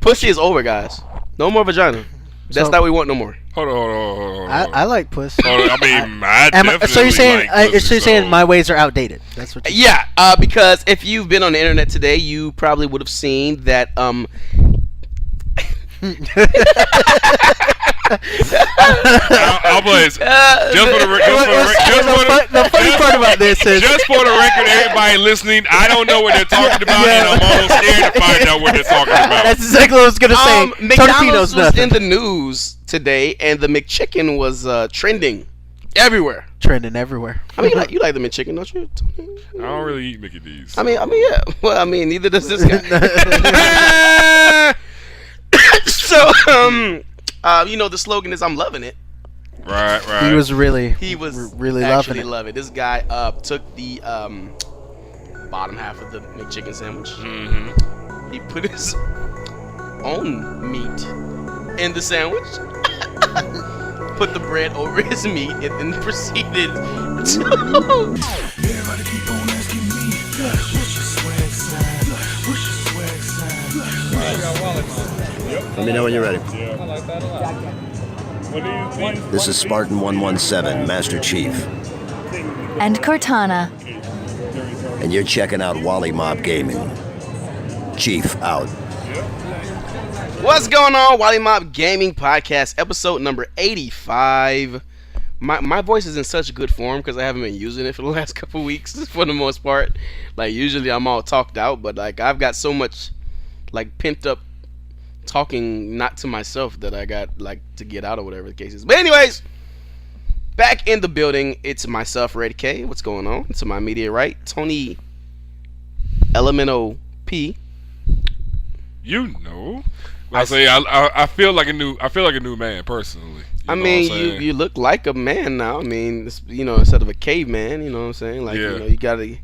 Pussy is over, guys. No more vagina. That's not what we want no more. Hold on. I like pussy. I mean, I definitely so you're saying like pussy, so you're saying my ways are outdated. That's what. Yeah, because if you've been on the internet today, you probably would have seen that I'll blaze. The funny part about this is just for the record, everybody listening, I don't know what they're talking about, and I'm almost scared to find out what they're talking about. That's exactly what I was gonna say. McDonald's was in the news today, and the McChicken was trending everywhere. Trending everywhere. I mean, you like the McChicken, don't you, Tony? I don't really eat Mickey D's. I mean, yeah. Well, I mean, neither does this guy. So, the slogan is "I'm loving it." Right. He was really actually loving it. This guy took the bottom half of the McChicken sandwich. Mm-hmm. He put his own meat in the sandwich, put the bread over his meat, and then proceeded to. Everybody keep on asking me, what's your swag side? What's your swag side? Let me know when you're ready. I like that a lot. This is Spartan 117, Master Chief. And Cortana. And you're checking out Wollie Mopped Gaming. Chief out. What's going on, Wollie Mopped Gaming Podcast, episode number 85. My voice is in such good form because I haven't been using it for the last couple weeks for the most part. Like, usually I'm all talked out, but like I've got so much like pent up talking not to myself that I got like to get out or whatever the case is. But anyways, back in the building, it's myself, Red K. What's going on? To my immediate right, Tony Elemento P. You know, I feel like a new man personally. I mean, you look like a man now. I mean, instead of a caveman, you know what I'm saying? Like, you gotta.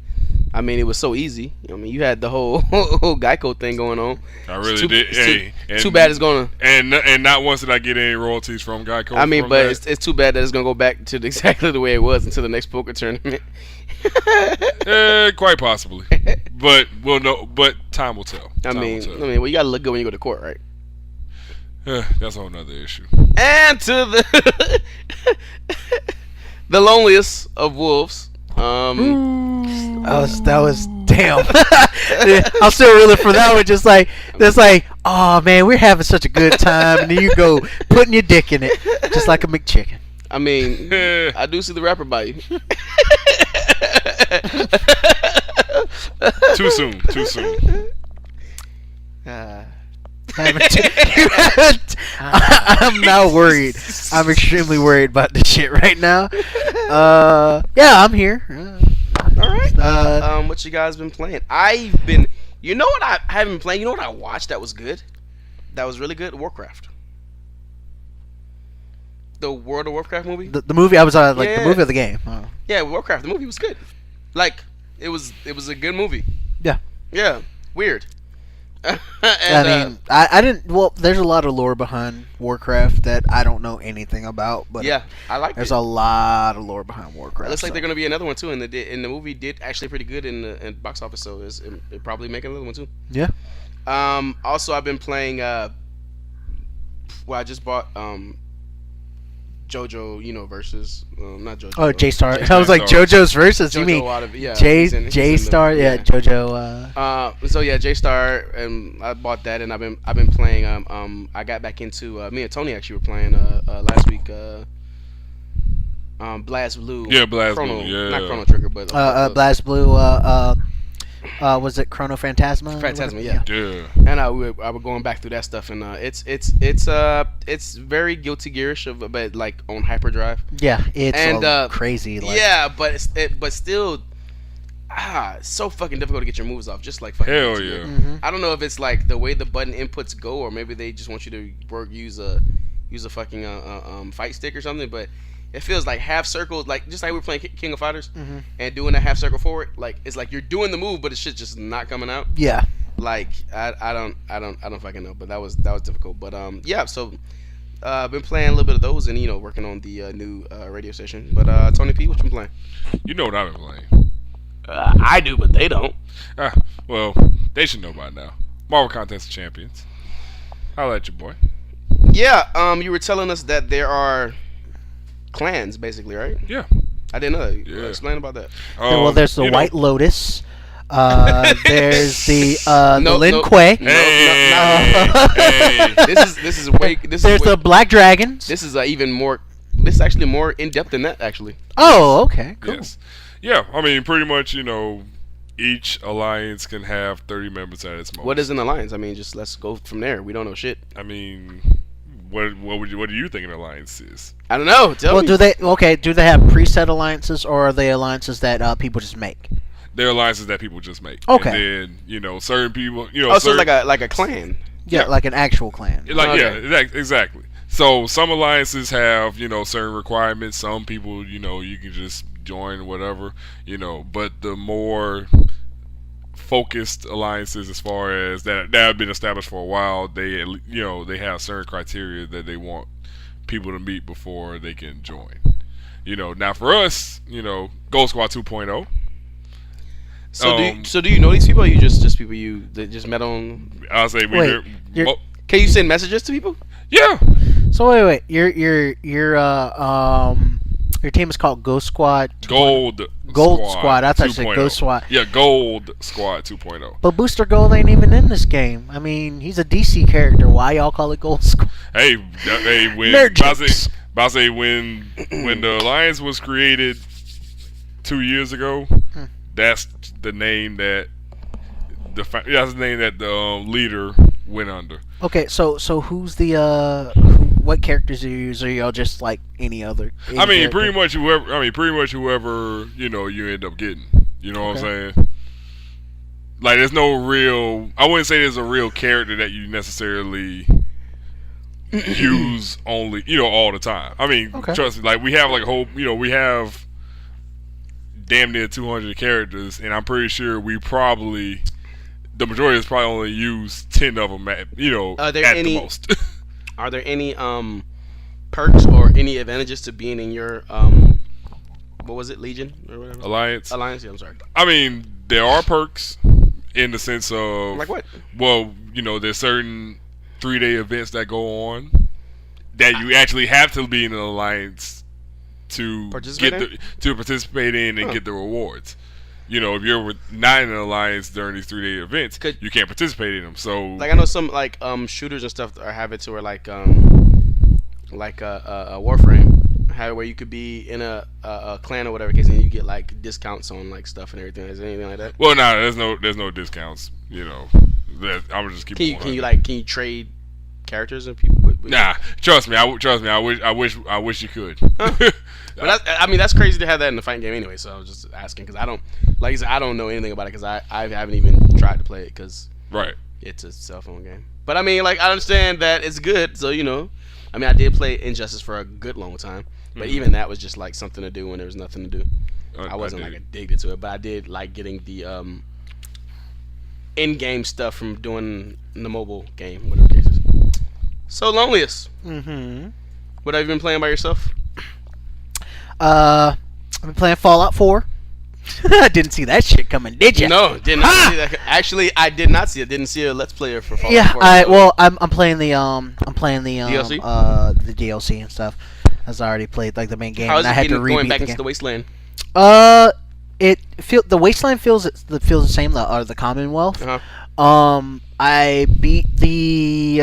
I mean, it was so easy. I mean, you had the whole Geico thing going on. I really did. Too bad it's gonna. And not once did I get any royalties from Geico. I mean, but it's too bad that it's gonna go back to exactly the way it was until the next poker tournament. Quite possibly, but we'll know. But time will tell. I mean, well, you gotta look good when you go to court, right? That's a whole nother issue. And to the loneliest of wolves. That was damn. I'm still reeling for that one. Just like that's like, oh man, we're having such a good time, and then you go putting your dick in it, just like a McChicken. I mean, I do see the rapper by you. Too soon. I'm now worried. I'm extremely worried about this shit right now. Yeah, I'm here. All right. What you guys been playing? You know what I haven't been playing? You know what I watched that was good? That was really good? Warcraft. The World of Warcraft movie? The movie, I was the movie of the game. Oh. Yeah, Warcraft. The movie was good. Like, it was a good movie. Yeah. Yeah. Weird. I mean, I didn't. Well, there's a lot of lore behind Warcraft that I don't know anything about. But yeah, I like. There's a lot of lore behind Warcraft. It looks like they're gonna be another one too, and the movie did actually pretty good in the box office, so it probably make another one too. Yeah. Also, I've been playing. I just bought JoJo, versus not JoJo. Oh, J-Star. I was like JoJo's versus. JoJo, you mean J-Star? Yeah, JoJo. So yeah, J-Star, and I bought that, and I've been playing. I got back into. Me and Tony actually were playing last week. Blast Blue. Yeah, Blast Chrono, Blue. Yeah. Not Chrono Trigger, but Blast Blue. Was it Chrono Phantasma? Phantasma, yeah. And I were going back through that stuff, and it's very Guilty Gearish, but like on hyperdrive. Yeah, it's crazy. Like. Yeah, but still, it's so fucking difficult to get your moves off. Just like fucking. Hell yeah. Mm-hmm. I don't know if it's like the way the button inputs go, or maybe they just want you to use a fucking fight stick or something, but. It feels like half circles, like just like we were playing King of Fighters, and doing a half circle forward. Like it's like you're doing the move, but it's just not coming out. Yeah. Like I don't fucking know, but that was difficult. But yeah. So been playing a little bit of those, and working on the new radio station. But Tony P, what you been playing? You know what I've been playing. I do, but they don't. Well, they should know by now. Marvel Contest of Champions. Holla at your boy. Yeah, you were telling us that there are clans, basically, right? Yeah. I didn't know that. Yeah. Explain about that. Well, there's the you know- White Lotus. There's the No, Lin no. Kuei. Hey, hey. This is way. This There's is way, the Black Dragons. This is even more. This is actually more in depth than that. Actually, Oh, okay, cool. Yes. Yeah, I mean, pretty much, each alliance can have 30 members at its most. what is an alliance? I mean, just let's go from there. We don't know shit. I mean, what do you think an alliance is? I don't know. Tell Well, me. do they have preset alliances, or are they alliances that people just make? They're alliances that people just make. Okay. And then, certain people, Oh, so certain, it's like a clan. Yeah, Yeah. like an actual clan. Okay. Exactly. So some alliances have, certain requirements. Some people, you can just join whatever, but the more focused alliances, as far as that have been established for a while, they have certain criteria that they want people to meet before they can join. Now for us, Gold Squad 2.0. So do you know these people? Or you just people that just met on? I'll say Wait, you're- Can you send messages to people? yeah. So wait, your team is called Ghost Squad. Gold Squad. I thought you said 2.0. Ghost Squad. Yeah, Gold Squad 2.0. But Booster Gold ain't even in this game. I mean, he's a DC character. Why y'all call it Gold Squad? Hey, when Nerd jokes. when the alliance was created 2 years ago, that's the name that the leader went under. Okay, so who's the what characters do you use? Or y'all just like any other? I mean, character? pretty much whoever you end up getting. You know what I'm Okay. saying? Like, there's no real. I wouldn't say there's a real character that you necessarily use only, all the time. I mean, Okay. trust me. Like, we have like a whole, we have damn near 200 characters, and I'm pretty sure the majority of us probably only use 10 of them at Are there at any- the most. Are there any perks or any advantages to being in your what was it, Legion or whatever? Alliance. Alliance. Yeah, I'm sorry. I mean, there are perks in the sense of Like what? Well, there's certain 3-day events that go on that you actually have to be in an alliance to participate in and get the rewards. If you're not in an alliance during these 3-day events, you can't participate in them. So, Like I know some shooters and stuff have it to where like a Warframe have it where you could be in a clan or whatever case, and you get like discounts on like stuff and everything. Is there anything like that? well, there's no discounts. That I would just keep. Can you trade characters and people? Nah, trust me. I wish you could. But that's crazy to have that in the fighting game anyway. So I was just asking because I don't, like I said, I don't know anything about it because I haven't even tried to play it because Right. it's a cell phone game. But I mean, like I understand that it's good. So I mean, I did play Injustice for a good long time, but even that was just like something to do when there was nothing to do. I wasn't like addicted to it, but I did like getting the in-game stuff from doing the mobile game, whatever the case is. So Loneliest, Mm-hmm. what have you been playing by yourself? I've been playing Fallout 4. I didn't see that shit coming, did you? No, did not see that. Actually, I did not see it. Didn't see a Let's Player for Fallout Yeah, 4. I'm playing the DLC? the DLC and stuff. As I already played like the main game, How and is I it had to getting going rebeat back the into game. the wasteland? The Wasteland feels the same, the Commonwealth. Uh-huh. I beat the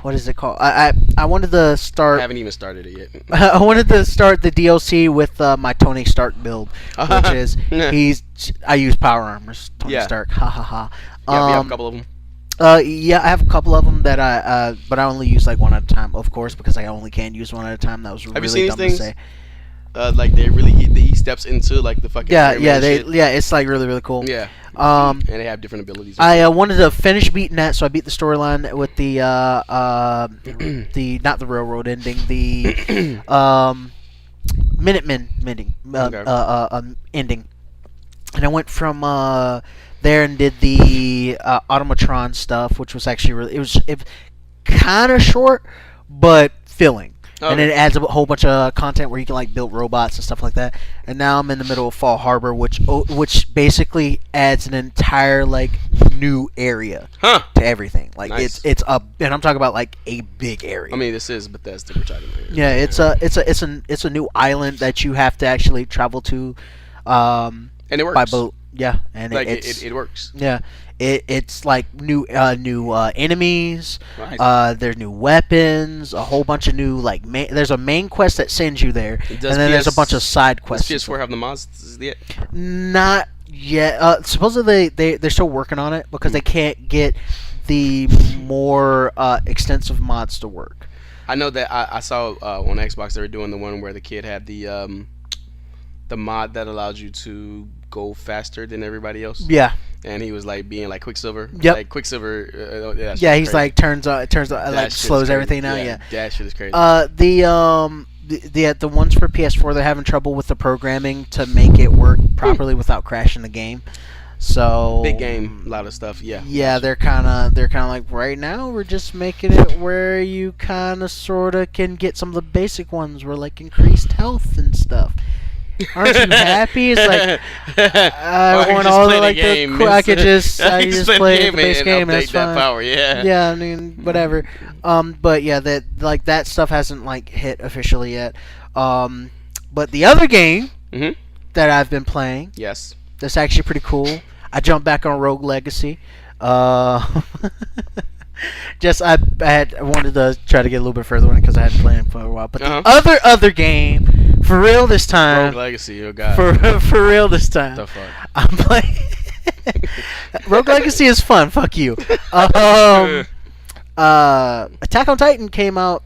what is it called? I wanted to I start. haven't even started it yet. I wanted to start the DLC with my Tony Stark build, which is I use power armors. Tony Yeah. Stark, ha ha ha. Yeah, we have a couple of them. Yeah, I have a couple of them that but I only use like one at a time, of course, because I only can use one at a time. That was you really seen dumb these to things? say. Like he steps into like the fucking pyramid and shit. It's like really cool. Yeah. Um, And they have different abilities. I wanted to finish beating that, so I beat the storyline with the not the railroad ending, the Minutemen ending, ending, and I went from there and did the Automatron stuff, which was actually it was kind of short, but filling. And then it adds a whole bunch of content where you can like build robots and stuff like that. And now I'm in the middle of Fall Harbor, which basically adds an entire like new area to everything. Like Nice. it's a, and I'm talking about like a big area. I mean, this is Bethesda we're talking about here. Yeah, it's a new island that you have to actually travel to, And it works. by boat. Yeah, and Like it's it works. yeah, it's like new enemies. Nice. There's new weapons, a whole bunch of new like there's a main quest that sends you there, and Does then there's a PS bunch of side quests. Does PS4 have the mods yet? Not yet. Supposedly they're still working on it because they can't get the more extensive mods to work. I know that I saw on Xbox they were doing the one where the kid had the mod that allowed you to go faster than everybody else. Yeah. And he was like being like Quicksilver. Yep. Like Quicksilver. Yeah, he's crazy. like turns like That shit slows is crazy. everything down. Yeah. That shit is crazy. The ones for PS4 they're having trouble with the programming to make it work properly without crashing the game. So Big game, a lot of stuff. Yeah. Yeah, they're kind of like right now we're just making it where you kind of sort of can get some of the basic ones where like increased health and stuff. Aren't you happy? It's like I want all the like the I could just play the base game and that's fine. Power, yeah. Yeah, I mean whatever. But yeah, that stuff hasn't like hit officially yet. But the other game that I've been playing, Yes. that's actually pretty cool. I jumped back on Rogue Legacy. Just I wanted to try to get a little bit further on it because I hadn't played it for a while. But the other game, for real this time. Rogue Legacy, oh god. For real this time. The fuck. I'm playing. Rogue Legacy is fun. Fuck you. Attack on Titan came out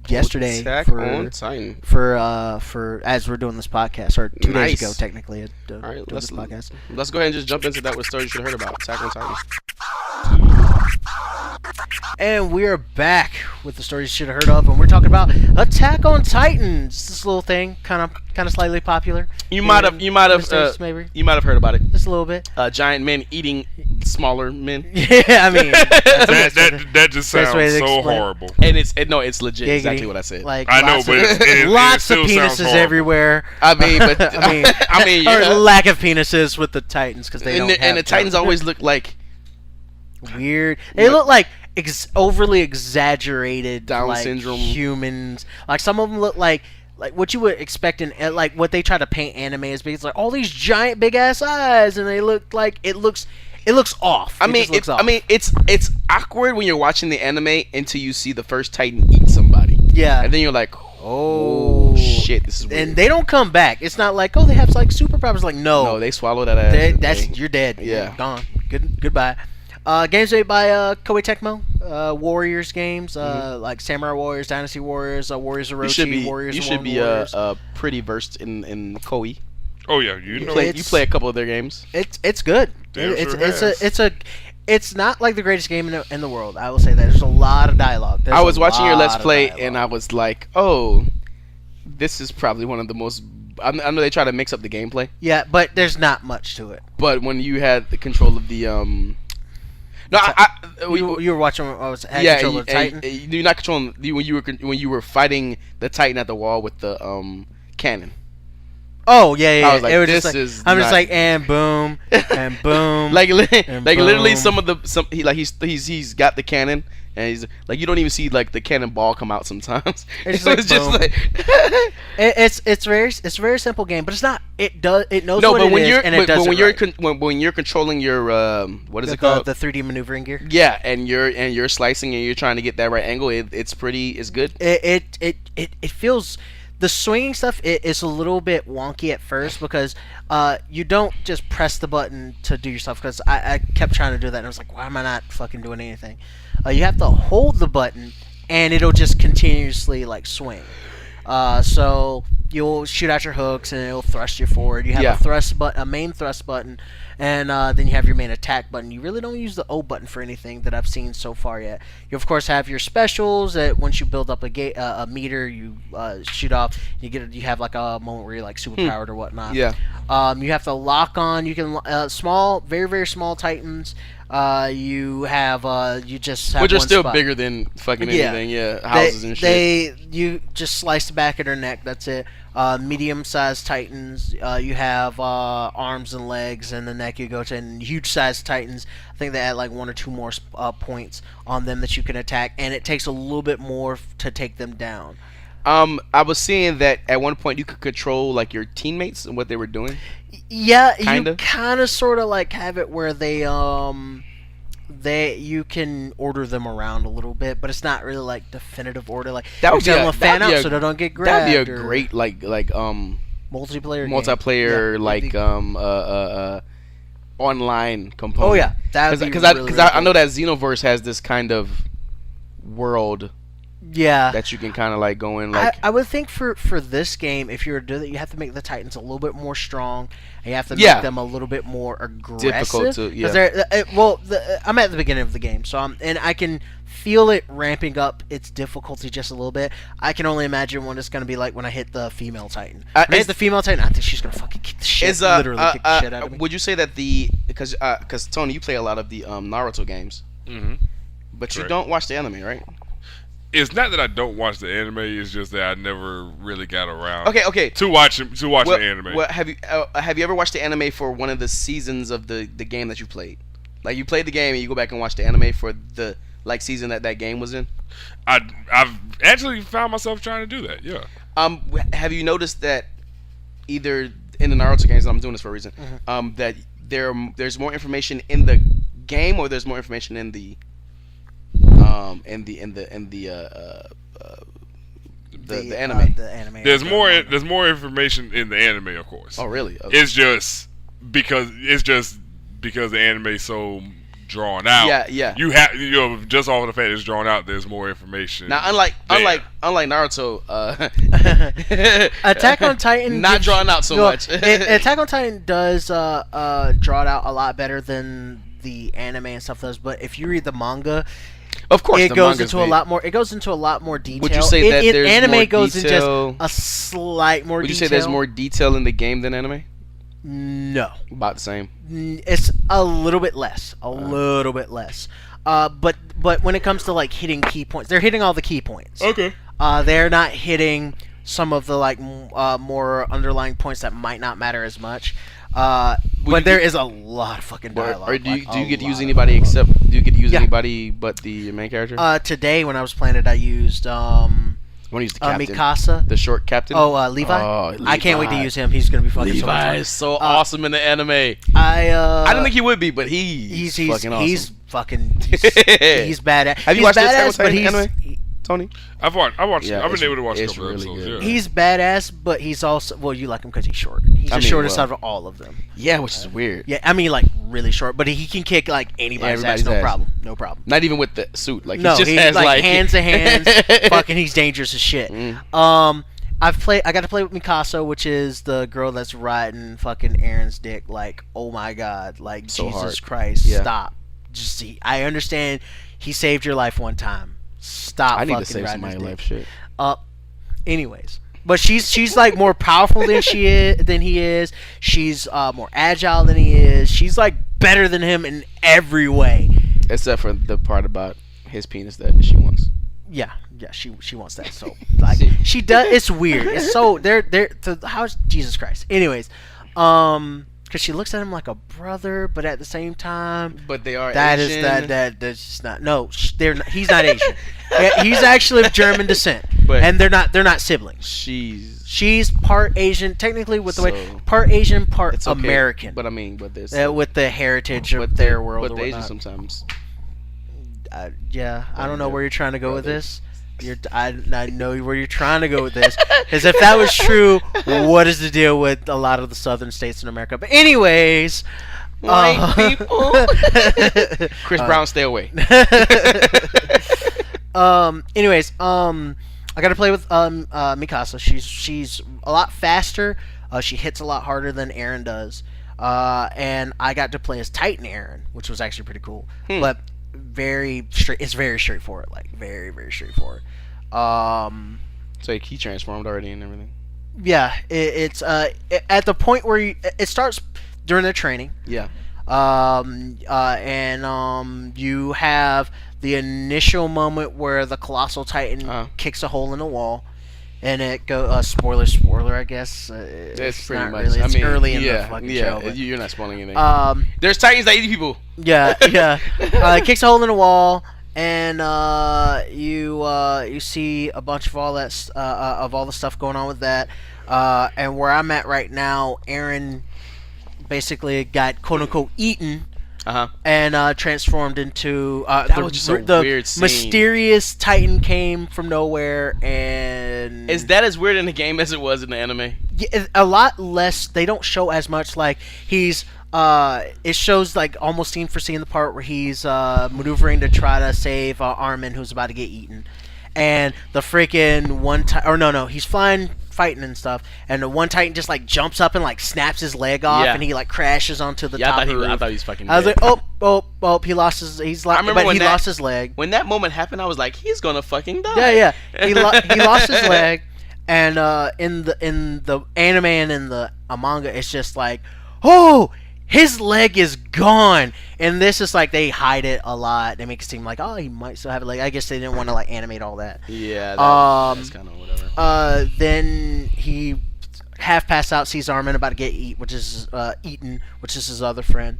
yesterday. Attack on Titan. For as we're doing this podcast, or 2 Nice. days ago technically. All right, doing this podcast. let's go ahead and just jump into that. What story you should have heard about Attack on Titan? And we are back with the stories you should have heard of, and we're talking about Attack on Titan. It's this little thing, kind of slightly popular. You might have maybe heard about it. just a little bit. Giant men eating smaller men. Yeah, I mean that just best way sounds to so explain. horrible. And it's legit. Giggity. Exactly what I said. Like I know, lots but of, it lots still of sounds penises horrible. everywhere. I mean, but I mean, or yeah. lack of penises with the Titans because they And don't. the Titans always look like weird. They look like overly exaggerated Down like, syndrome. humans. Like some of them look like what you would expect in like what they try to paint anime as being. It's like all these giant big ass eyes, and they look like it looks off. I mean, it's awkward when you're watching the anime until you see the first Titan eat somebody. Yeah. And then you're like, oh shit, this is weird. And they don't come back. It's not like they have like superpowers. Like no, they swallow that ass. you're dead. Yeah. You're gone. Goodbye. Games made by Koei Tecmo, Warriors games, like Samurai Warriors, Dynasty Warriors, Warriors of Orochi, Warriors You of should One be Warriors. pretty versed in Koei. Oh yeah, you know. You play a couple of their games. It's good. Damn sure It's not like the greatest game in the world. I will say that. There's a lot of dialogue. I was watching your Let's Play and I was like, oh, this is probably one of the most. I know they try to mix up the gameplay. Yeah, but there's not much to it. But when you had the control of the You were watching. Control of the Titan. You're not controlling when you were fighting the Titan at the wall with the cannon. Oh yeah. I was like, it was this just is I'm not- just like and boom and boom. Literally boom. he's got the cannon and he's like you don't even see like the cannonball come out sometimes. It's It's just just like, like it's a very simple game, but it's not. It knows no, what but it when is, you're and it does when it you're right. when you're controlling your what is it called? The 3D maneuvering gear. Yeah, and you're slicing and you're trying to get that right angle. It's good. It feels. The swinging stuff is a little bit wonky at first because you don't just press the button to do your stuff, because I kept trying to do that and I was like, why am I not fucking doing anything? You have to hold the button and it'll just continuously like swing. So you'll shoot out your hooks and it'll thrust you forward. You have a main thrust button, and then you have your main attack button. You really don't use the O button for anything that I've seen so far yet. You of course have your specials that once you build up a meter, you shoot off. You have like a moment where you're like super powered or whatnot. Yeah. You have to lock on. You can very very small Titans. You have you just have Which are one still spot. bigger than fucking Yeah. anything. Yeah, houses and shit. You just slice the back of their neck. That's it. Medium-sized titans. You have arms and legs, and the neck you go to. And huge-sized titans. I think they add like 1 or 2 more points on them that you can attack, and it takes a little bit more to take them down. I was seeing that at one point you could control like your teammates and what they were doing. Yeah, Kinda? you kind of sort of like have it where you can order them around a little bit, but it's not really like definitive order. Like That would you be tell them a- to fan that'd be out a- so they don't get grabbed. That'd be a or great like multiplayer. multiplayer game. like online component. Oh yeah, that because really I know cool. that Xenoverse has this kind of world Yeah. that you can kind of like go in like. I would think for this game, if you were to do that, you have to make the Titans a little bit more strong, and you have to Yeah. make them a little bit more aggressive. Difficult to- 'Cause yeah. they're, I'm at the beginning of the game, so and I can feel it ramping up its difficulty just a little bit. I can only imagine what it's going to be like when I hit the female Titan. When I hit the female Titan, I think she's going to fucking kick the shit, Is literally kick the shit out of me. would you say that because Tony, you play a lot of the Naruto games, Mm-hmm. but you Correct. don't watch the anime, right? It's not that I don't watch the anime. It's just that I never really got around. Okay. To watching Well, the anime. well, have you ever watched the anime for one of the seasons of the game that you played? Like you played the game and you go back and watch the anime for the like season that game was in. I've actually found myself trying to do that. Yeah. Have you noticed that either in the Naruto games, and I'm doing this for a reason, Mm-hmm. that there's more information in the game or there's more information in the anime? The anime. There's more information in the anime, of course. Oh, really? Okay. It's just because the anime so drawn out. Yeah. You have just off of the fact it's drawn out, there's more information. Now, unlike there. Naruto, Attack on Titan not gives- drawn out so no, much. Attack on Titan does draw it out a lot better than the anime and stuff does. But if you read the manga, Of course, it the goes manga's into a big. lot more. It goes into a lot more detail. Would you say that there's anime more goes in detail? just a slight more Would you detail? say there's more detail in the game than anime? No, About the same. it's a little bit less. A little bit less. But when it comes to like hitting key points, they're hitting all the key points. Okay. They're not hitting some of the like more underlying points that might not matter as much. But there is a lot of fucking dialogue. Or do you like, get a to use lot of anybody dialogue. except do you get to use Yeah. anybody but the main character? Today when I was playing it, I used I want to use the captain, Mikasa. the short captain. Levi. Oh, I can't wait to Levi. use him. He's gonna be fucking so much Levi fun. is so awesome in the anime. I I don't think he would be, but he's fucking awesome. He's badass. Have you He's watched the Attack on badass, but Titan he's anime? Tony? I've watched. Yeah, I've it's- been able to watch a it's couple really episodes. good. Yeah. he's badass, but he's also you like him because he's short. He's I the mean, shortest well- out of all of them. Yeah, which is weird. Yeah, I mean like really short, but he can kick like anybody's ass, Everybody's no ass. problem, no problem. Not even with the suit. Like No, he just he has like hands to hands. Fucking, he's dangerous as shit. I got to play with Mikasa, which is the girl that's riding fucking Aaron's dick. Like, oh my god, like So Jesus hard. Christ, Yeah. stop. Just see, I understand he saved your life one time. Stop. I need to fucking save riding somebody's his life. dick. Shit. Anyways, but she's like more powerful than he is. She's more agile than he is. She's like better than him in every way. Except for the part about his penis that she wants. Yeah, she wants that. So like she does. It's weird. It's so how's Jesus Christ. Anyways, because she looks at him like a brother, but at the same time, But they are that Asian. is that's just not. No, they're not, he's not Asian. Yeah, he's actually of German descent, But- and they're not siblings. She's Part Asian, technically, with the way So- part Asian, part it's okay, American. But I mean, but there's With the heritage but of their world. But or the Asians whatnot. sometimes. Yeah, I don't know they're where you're trying to go with brothers. this. I know where you're trying to go with this. Because if that was true, what is the deal with a lot of the southern states in America? But anyways, White people. Chris Brown, stay away. Anyways, I got to play with Mikasa. She's a lot faster. She hits a lot harder than Aaron does. And I got to play as Titan Aaron, which was actually pretty cool. But very straight. It's very straightforward. Like very, very straightforward. So he transformed already and everything. Yeah, it's at the point where it starts during their training. Yeah. You have the initial moment where the Colossal Titan kicks a hole in the wall. And it spoiler, I guess. It's pretty not much. Really. It's early in the yeah, fucking show. But, you're not spoiling anything. There's Titans that eat people. Yeah. It kicks a hole in the wall, and you see a bunch of all that of all the stuff going on with that. And where I'm at right now, Aaron basically got quote unquote eaten. And transformed into that was just a weird scene. Mysterious Titan came from nowhere, and is that as weird in the game as it was in the anime? Yeah, a lot less. They don't show as much. Like he's it shows like almost scene for scene the part where he's maneuvering to try to save Armin, who's about to get eaten, and the freaking he's fighting and stuff, and the one Titan just like jumps up and like snaps his leg off, and he like crashes onto the top of the roof. I thought he was fucking dead. I was like, he lost his. He's like, he lost his leg. When that moment happened, I was like, he's gonna fucking die. Yeah. He lost his leg, and in the anime and in the manga, it's just like, oh, his leg is gone. And this is like they hide it a lot. They make it seem like, oh, he might still have it. Like I guess they didn't want to like animate all that. Yeah. That's kind of whatever. Then he half passed out, sees Armin about to get eaten, which is his other friend,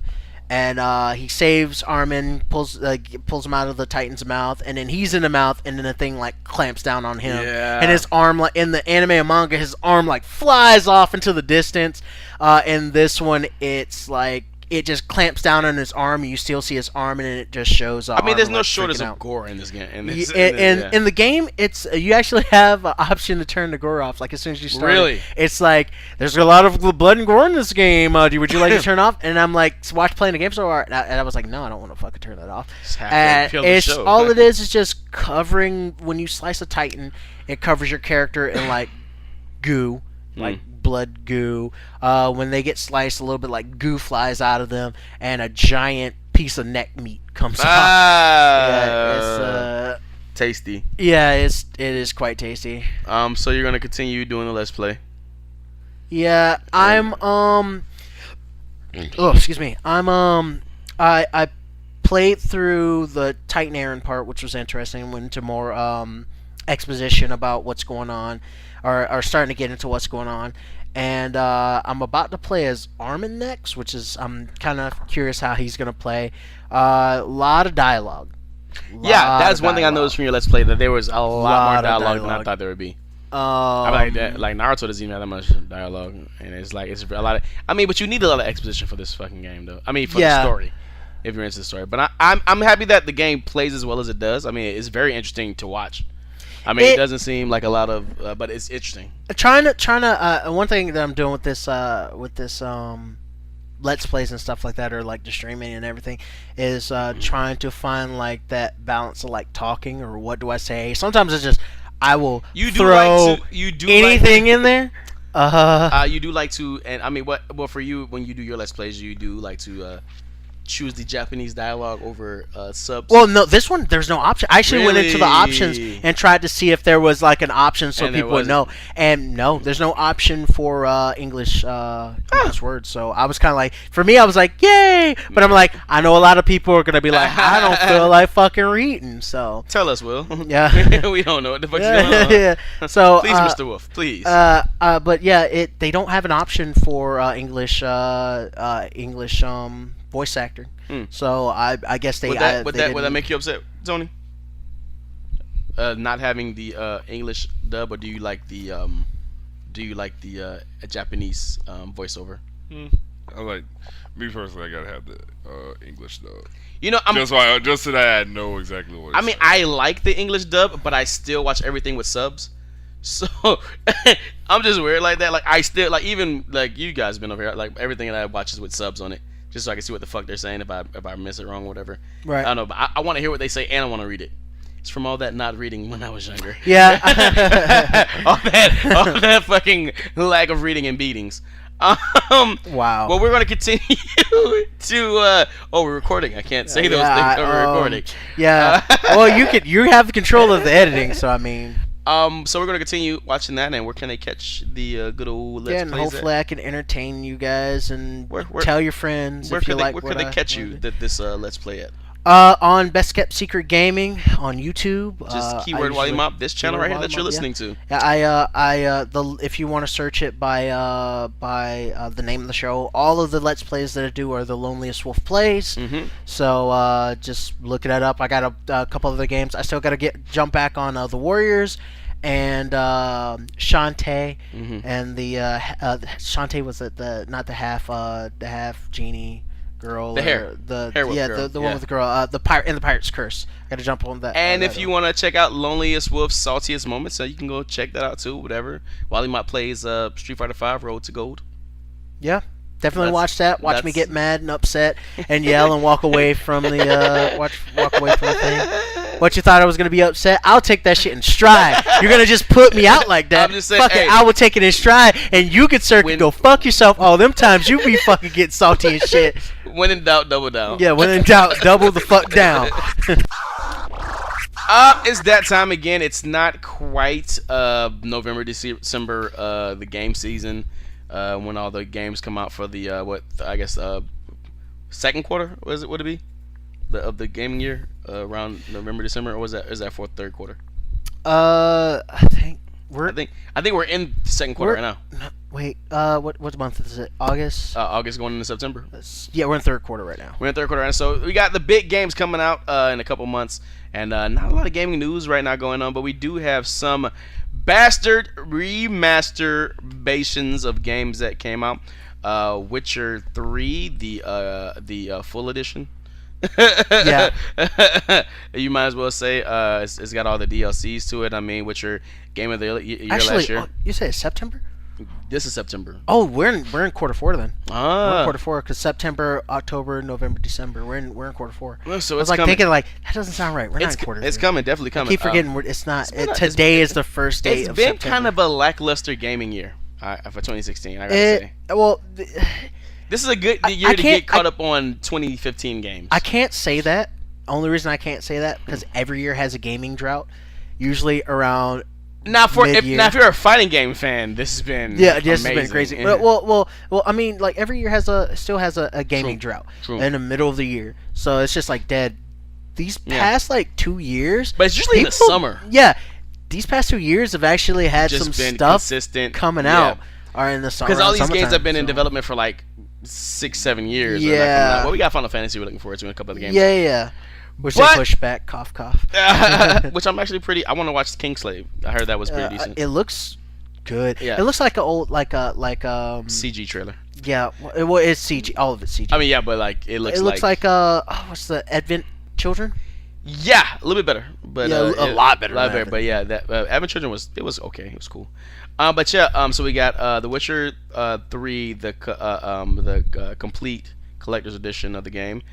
and he saves Armin, pulls him out of the Titan's mouth, and then he's in the mouth, and then the thing like clamps down on him, and his arm, like in the anime and manga, his arm like flies off into the distance. In this one, it's like it just clamps down on his arm, and you still see his arm, and it just shows up. I mean, there's no shortage of gore in this game. In the game, it's you actually have an option to turn the gore off. Like as soon as you start, really, it's like there's a lot of blood and gore in this game. Would you like to turn off? And I'm like, watch playing the game so hard, and I was like, no, I don't want to fucking turn that off. It's all it is just covering when you slice a Titan, it covers your character in like goo, like blood goo. When they get sliced, a little bit like goo flies out of them, and a giant piece of neck meat comes off. Yeah, it's tasty. Yeah, it is quite tasty. So you're gonna continue doing the Let's Play? Yeah, I'm excuse me. I played through the Titan Aaron part, which was interesting. Went into more exposition about what's going on, or starting to get into what's going on. And I'm about to play as Armin next, which is I'm kind of curious how he's gonna play. A lot of dialogue. Yeah, that's one thing I noticed from your Let's Play, that there was a lot more dialogue than I thought there would be. I like that. Like Naruto doesn't even have that much dialogue, and it's a lot of. I mean, but you need a lot of exposition for this fucking game, though. I mean, for the story, if you're into the story. But I'm happy that the game plays as well as it does. I mean, it's very interesting to watch. I mean, it doesn't seem like a lot of, but it's interesting. Trying to one thing that I'm doing with this Let's Plays and stuff like that, or like the streaming and everything, is trying to find like that balance of like talking, or what do I say? Sometimes it's just I will throw anything in there. You do like to, and I mean, well, for you, when you do your Let's Plays, you do like to choose the Japanese dialogue over subs? Well, no, this one there's no option. I actually went into the options and tried to see if there was like an option so people would know. And no, there's no option for English words. So I was kind of like, for me, I was like, yay! But I'm like, I know a lot of people are gonna be like, I don't feel like fucking reading. So tell us, Will. Yeah, we don't know what the fuck's going on. Yeah. So please, Mr. Wolf, please. But yeah, they don't have an option for English voice actor. So I guess they would that make you upset, Tony? Not having the English dub, or do you like the Japanese voiceover? I like, me personally, I gotta have the English dub. You know, just so that I know exactly what. I mean, I like the English dub, but I still watch everything with subs. So I'm just weird like that. Like I still like, even like you guys been over here, like everything that I watch is with subs on it, just so I can see what the fuck they're saying if I miss it wrong or whatever. Right. I don't know, but I want to hear what they say, and I want to read it. It's from all that not reading when I was younger. Yeah. all that fucking lack of reading and beatings. Wow. Well, we're going to continue to. We're recording. I can't say those things. We're recording. Yeah. Well, you have control of the editing, so I mean. So we're gonna continue watching that, and where can they catch the good old Let's Yeah, and Plays at? hopefully I can entertain you guys and Where- tell your friends Where if you could they, like where what could they I catch you wanna do. that this Let's Play at? On Best Kept Secret Gaming on YouTube. Just keyword Wollie Mopped, this channel right here that you're listening to. Yeah, if you want to search it by the name of the show, all of the Let's Plays that I do are the Loneliest Wolf Plays. Mm-hmm. So just look that up. I got a couple other games. I still got to jump back on the Warriors and Shantae and the Shantae was not the half genie girl, The hair whip yeah girl, the one with the girl, the pirate in the Pirate's Curse. Got to jump on that. And that if you one. want to check out Loneliest Wolf's Saltiest Moments, so you can go check that out too. Whatever. Wollie Mopped plays Street Fighter V Road to Gold. Yeah, definitely That's- watch that. Watch me that's- get mad and upset and yell and walk away from the walk away from the thing. What, you thought I was gonna be upset? I'll take that shit in stride. You're gonna just put me out like that. I'm just saying, Fuck hey. it, I will take it in stride, and you can When- go fuck yourself. All them times you be fucking getting salty and shit. When in doubt, double down. Yeah, when in doubt, double the fuck down. It's that time again. It's not quite November, December, the game season, when all the games come out for the second quarter. Would it be of the gaming year around November, December, or is that for third quarter? I think I think we're in the second quarter right now. Wait, what month is it? August. August going into September. Yeah, we're in third quarter right now. We're in third quarter, right? So we got the big games coming out in a couple months, and not a lot of gaming news right now going on, but we do have some bastard remasterbations of games that came out. Witcher 3, the full edition. Yeah. You might as well say it's got all the DLCs to it. I mean, Witcher Game of the Year Actually, last year. you said it's September? This is September. Oh, we're in quarter four then. We're in Ah, quarter four because September, October, November, December. We're in quarter four. well, so I was it's like coming. thinking like that doesn't sound right. We're not in quarter. It's three. coming, definitely I coming. keep forgetting it's not. been a- Today is the first day It's of been September. kind of a lackluster gaming year for 2016. I gotta say, Well, this is a good year to can't- get caught up on 2015 games. I can't say that. Only reason I can't say that because every year has a gaming drought. Usually around. Now, if mid-year. you're a fighting game fan, this has been Yeah, this has amazing. been crazy. Yeah. Well. I mean, like every year still has a gaming drought True. in the middle of the year. So it's just like dead. These Yeah. past like 2 years, But it's usually in the people- summer. Yeah, these past 2 years have actually had Just some been stuff consistent coming yeah. out. Are in the summer Because all these games summertime, have been in so- development for like 6-7 years. Yeah. Well, we got Final Fantasy we're looking forward to in a couple of the games. Yeah. Which But- they pushed back. Cough, cough. Which I'm actually I want to watch Kingslave. I heard that was pretty decent. It looks good. Yeah. It looks like a old CG trailer. Yeah. Well, it's CG. All of it's CG. I mean, yeah, but like it looks like what's the Advent Children? Yeah, a little bit better, but Yeah, a lot better A lot than better, but yeah, that Advent Children was okay, it was cool. But yeah, so we got The Witcher 3, the complete collector's edition of the game.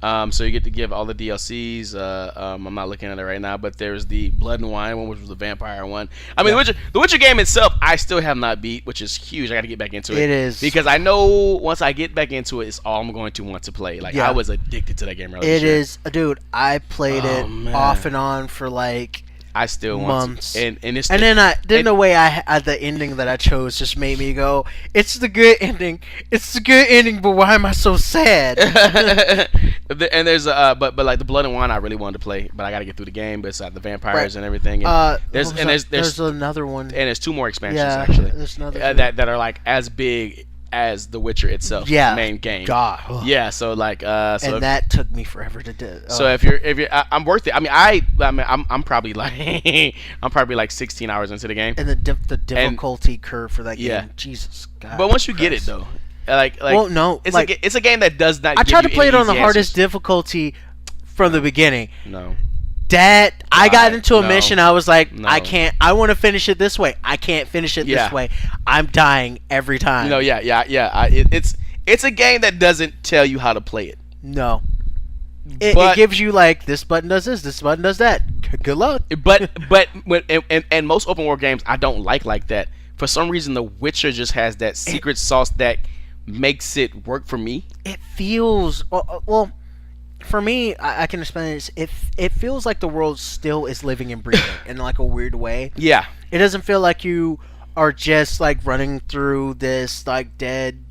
So you get to give all the DLCs. I'm not looking at it right now, but there's the Blood and Wine one, which was the vampire one. I mean, the Witcher game itself, I still have not beat, which is huge. I got to get back into it. It is. Because I know once I get back into it, it's all I'm going to want to play. Like, Yeah. I was addicted to that game earlier. It is, dude. I played Oh, it man. off and on for like I still months. want to. And it's And then the way the ending that I chose just made me go, it's the good ending. It's the good ending, but why am I so sad? And there's but like the Blood and Wine I really wanted to play, but I got to get through the game. But it's the vampires and everything. And there's another one. and there's 2 more expansions Yeah, actually there's another that are like as big as The Witcher itself. Yeah. the main game. God. Ugh. Yeah, so like And that took me forever to do. so if you're I'm worth it. I mean I'm probably like 16 hours into the game. and the difficulty curve for that game. Yeah. Jesus God. But once you get it Christ. though, like Well, no, it's like- it's a game that does not. I give tried to you play it any on the easy hardest answers. difficulty from the beginning. No. I got into a no, mission. I was like, no. I can't. I want to finish it this way. I can't finish it Yeah. this way. I'm dying every time. No, yeah. It's a game that doesn't tell you how to play it. No. It But- gives you like this button does this button does that. Good luck. But and most open world games I don't like that. For some reason, The Witcher just has that secret sauce that makes it work for me. It feels well. for me, I can explain this. It feels like the world still is living and breathing in like a weird way. Yeah. It doesn't feel like you are just like running through this like dead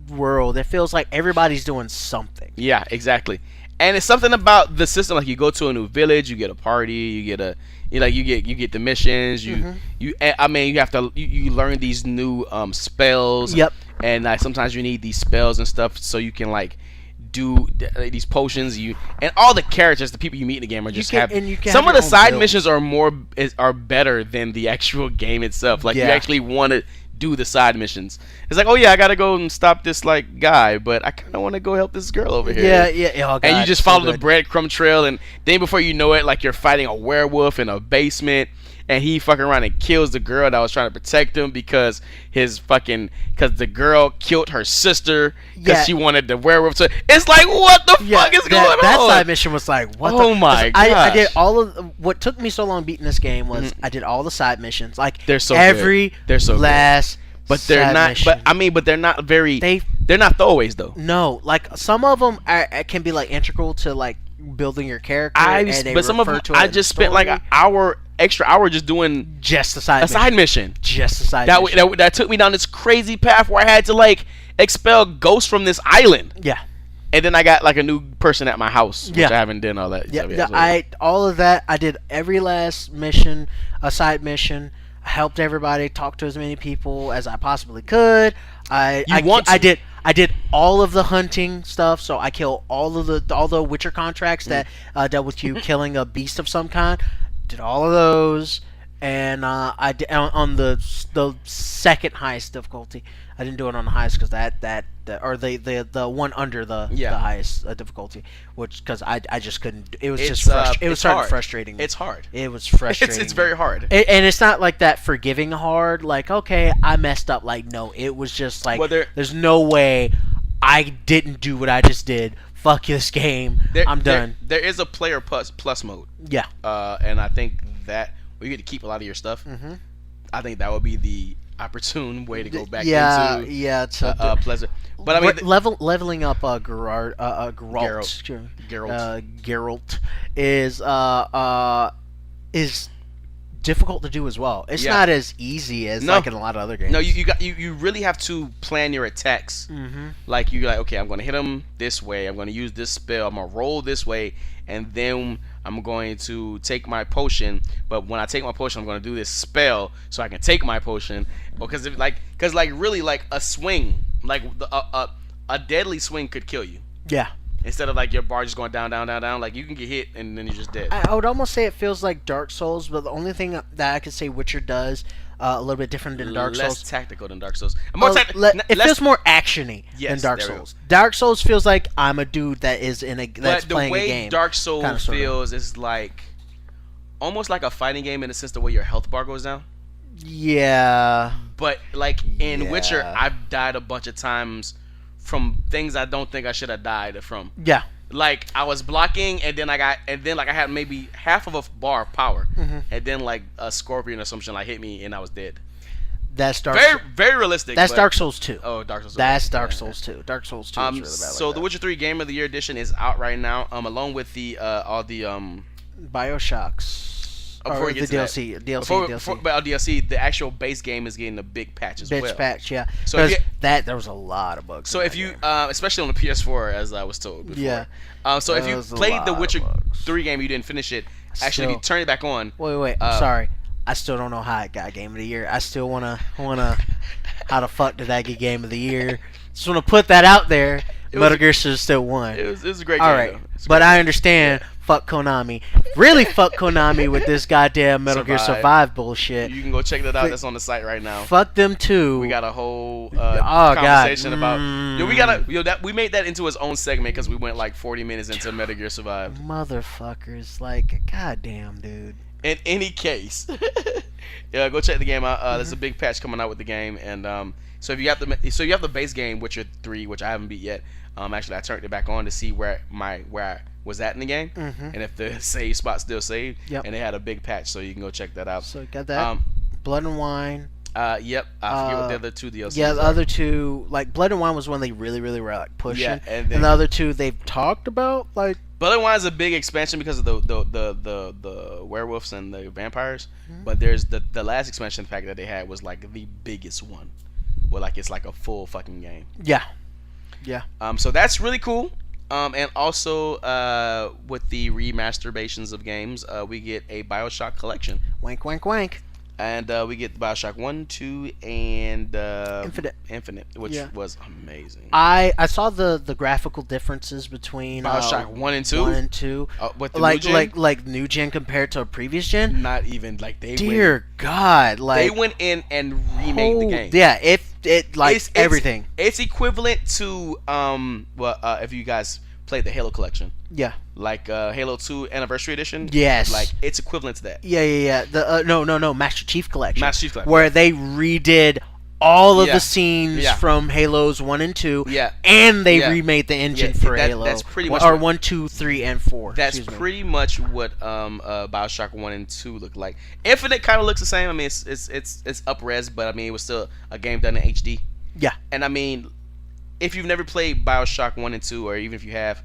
world. It feels like everybody's doing something. Yeah, exactly. And it's something about the system. Like you go to a new village, you get a party, you get a you get the missions. You have to you learn these new spells. Yep. And sometimes you need these spells and stuff so you can like do these potions. And all the characters, the people you meet in the game are just some of the side missions are better than the actual game itself. Like you actually want to do the side missions. It's like, oh yeah, I gotta go and stop this like guy, but I kind of want to go help this girl over here. Yeah. Oh, God, and you just follow the breadcrumb trail, and then before you know it, like you're fighting a werewolf in a basement, and he fucking around and kills the girl that was trying to protect him because the girl killed her sister because she wanted the werewolf to. It's like, what the fuck is going on? That side mission was like, what? Oh my god! I did all of what took me so long beating this game was I did all the side missions. Like they're so every good. They're so last. Good. But they're not. Mission. But they're not very. They're not throwaways though. No, like some of them can be like integral to like building your character. But some of them, I just spent like an extra hour just doing just a side mission. Just a side mission. That took me down this crazy path where I had to like expel ghosts from this island. Yeah. And then I got like a new person at my house, which I haven't done all that. Yeah, all of that. I did every last mission, a side mission. I helped everybody, talked to as many people as I possibly could. I did all of the hunting stuff, so I killed all the Witcher contracts that dealt with you killing a beast of some kind. Did all of those, and I did on the second highest difficulty. I didn't do it on the highest because the one under the highest difficulty, which because I just couldn't. It was it was starting frustrating me. It's hard. It was frustrating. It's very hard. And it's not like that forgiving hard. Like, okay, I messed up. Like, no, it was just like there's no way I didn't do what I just did. Fuck this game. I'm done. There is a player plus mode. Yeah. And I think that you get to keep a lot of your stuff. Mm-hmm. I think that would be the opportune way to go back into pleasant. But I mean, leveling up Geralt is difficult to do as well. It's not as easy as like in a lot of other games. No, you really have to plan your attacks. Mm-hmm. Like you're like, okay, I'm going to hit him this way. I'm going to use this spell. I'm going to roll this way, and then I'm going to take my potion. But when I take my potion, I'm going to do this spell so I can take my potion. Because really like a swing, like a deadly swing could kill you. Yeah. Instead of like your bar just going down, down, down, down, like you can get hit and then you're just dead. I would almost say it feels like Dark Souls, but the only thing that I could say Witcher does a little bit different than Dark Souls. Less tactical than Dark Souls. It feels more actiony than Dark Souls. Dark Souls feels like I'm a dude that is playing a game. But the way Dark Souls feels is like almost like a fighting game in the sense the way your health bar goes down. Yeah. But like in Witcher, I've died a bunch of times from things I don't think I should have died from. Yeah. Like I was blocking and then I had maybe half of a bar of power, and then like a scorpion or something like hit me and I was dead. That's very realistic. That's Dark Souls 2. Oh, Dark Souls 2. That's Dark Souls 2. Dark Souls 2 is really bad. So the Witcher 3 Game of the Year edition is out right now. Along with the all the BioShocks. Before we get to DLC. DLC, the actual base game is getting a big patch as well. Big patch, yeah. So there was a lot of bugs. So if you, especially on the PS4, as I was told before. Yeah. So if you played the Witcher 3 game, you didn't finish it. Actually, if you turn it back on. Wait. I'm sorry. I still don't know how it got Game of the Year. I still wanna how the fuck did that get Game of the Year? Just wanna put that out there. Metal Gear should have still won. It was a great game. All right, but I understand. Fuck Konami. Really fuck Konami with this goddamn Metal Gear Survive bullshit. You can go check that out. That's on the site right now. Fuck them too. We got a whole conversation about. We made that into its own segment because we went like 40 minutes into Metal Gear Survive. Motherfuckers, like, goddamn, dude. In any case, go check the game out. There's a big patch coming out with the game, and so if you have the base game, Witcher 3, which I haven't beat yet. Actually, I turned it back on to see where I was at in the game, and if the save spot still saved. Yep. And they had a big patch, so you can go check that out. So got that. Blood and Wine. Yep. I forget what the other two DLCs. Yeah, the other two, like Blood and Wine was one they really were like pushing. Yeah, and the other two they've talked about like Bloodlines is a big expansion because of the werewolves and the vampires. But there's the last expansion pack that they had was like the biggest one, where like it's like a full fucking game. Yeah. So that's really cool. And also with the remasturbations of games, we get a BioShock collection. Wank, wank, wank. And we get BioShock 1, 2, and Infinite, which was amazing. I saw the graphical differences between BioShock 1 and 2. 1 and 2. With the like new gen? like new gen compared to a previous gen. Not even like they. Dear God, like they went in and remade the game. Yeah, it like It's everything. It's equivalent to if you guys played the Halo collection. Yeah. Like Halo 2 Anniversary Edition. Yes. Like it's equivalent to that. Yeah. The no Master Chief collection. Master Chief collection. Where they redid all of Yeah. the scenes Yeah. from Halos 1 and 2. Yeah. And they Yeah. remade the engine Yeah, for that- Halo. that's pretty much or what- 1, 2, 3, and 4. That's excuse me. pretty much what BioShock 1 and 2 look like. Infinite kind of looks the same. I mean, it's up res, but I mean, it was still a game done in HD. Yeah. And I mean, if you've never played BioShock 1 and 2, or even if you have,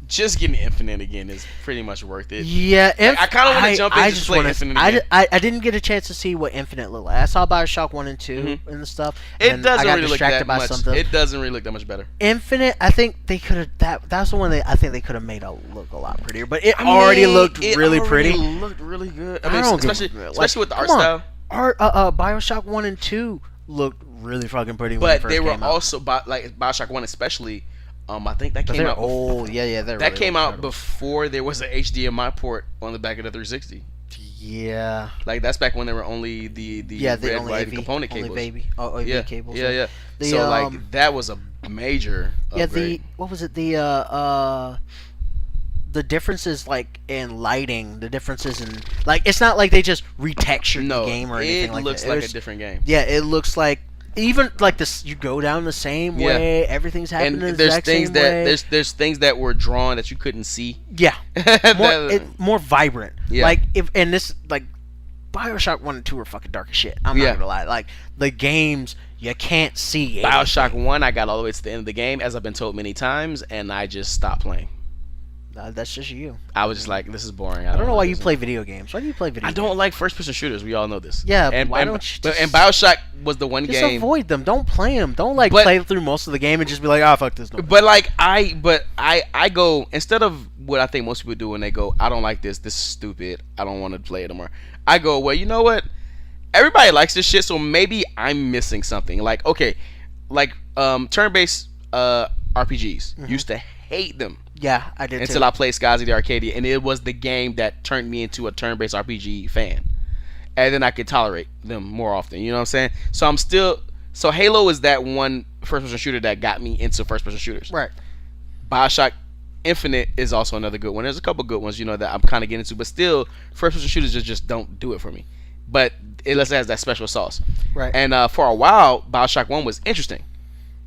just give me Infinite again. It's pretty much worth it. Yeah, I kinda wanna jump in and just play Infinite again. I didn't get a chance to see what Infinite looked like. I saw BioShock 1 and 2 and the stuff. It and doesn't I got really look distracted that by much. something. It doesn't really look that much better. Infinite, I think they could have that's the one that I think they could have made look a lot prettier. But it already looked really pretty. It looked really good. I mean, don't give- especially with the art come on. style. BioShock 1 and 2 looked really fucking pretty when But first they were came out. also like BioShock 1 especially. I think that But came they're out. old. Yeah, they're That really came out incredible. before there was an HDMI port on the back of the 360. Yeah. Like that's back when there were only the red, only white, AV, component only cables. baby. AV Yeah, cables. yeah. The, So like that was a major upgrade. what was it? The differences like in lighting, the differences in like it's not like they just retextured the game or anything like that. It looks like a different game. Yeah, it looks like even like this. You go down the same way. Everything's happening And the there's exact things same that way. there's things that were drawn that you couldn't see. Yeah, That- more vibrant. Yeah. Like if and this like BioShock 1 and 2 are fucking dark as shit. I'm not gonna lie. Like the games you can't see. BioShock 1, I got all the way to the end of the game, as I've been told many times, and I just stopped playing. That's just you. I was just like, this is boring. I don't know why you this. play video games. Why do you play video I games? don't like first-person shooters. We all know this. Yeah, and why and, don't you but- just- and BioShock was the one Just game. avoid them. Don't play them. Don't like But- play through most of the game and just be like, fuck this. No. But like I go, instead of what I think most people do when they go, I don't like this. This is stupid. I don't want to play it anymore. I go, well, you know what? Everybody likes this shit, so maybe I'm missing something. Like okay, like turn-based RPGs. Used to hate them Yeah, I did until too. I played Skies of the Arcadia, and it was the game that turned me into a turn-based RPG fan. And then I could tolerate them more often. You know what I'm saying? So Halo is that one first-person shooter that got me into first-person shooters. Right. BioShock Infinite is also another good one. There's a couple good ones, that I'm kind of getting into, but still, first-person shooters just don't do it for me. But it has that special sauce. Right. And for a while, BioShock 1 was interesting.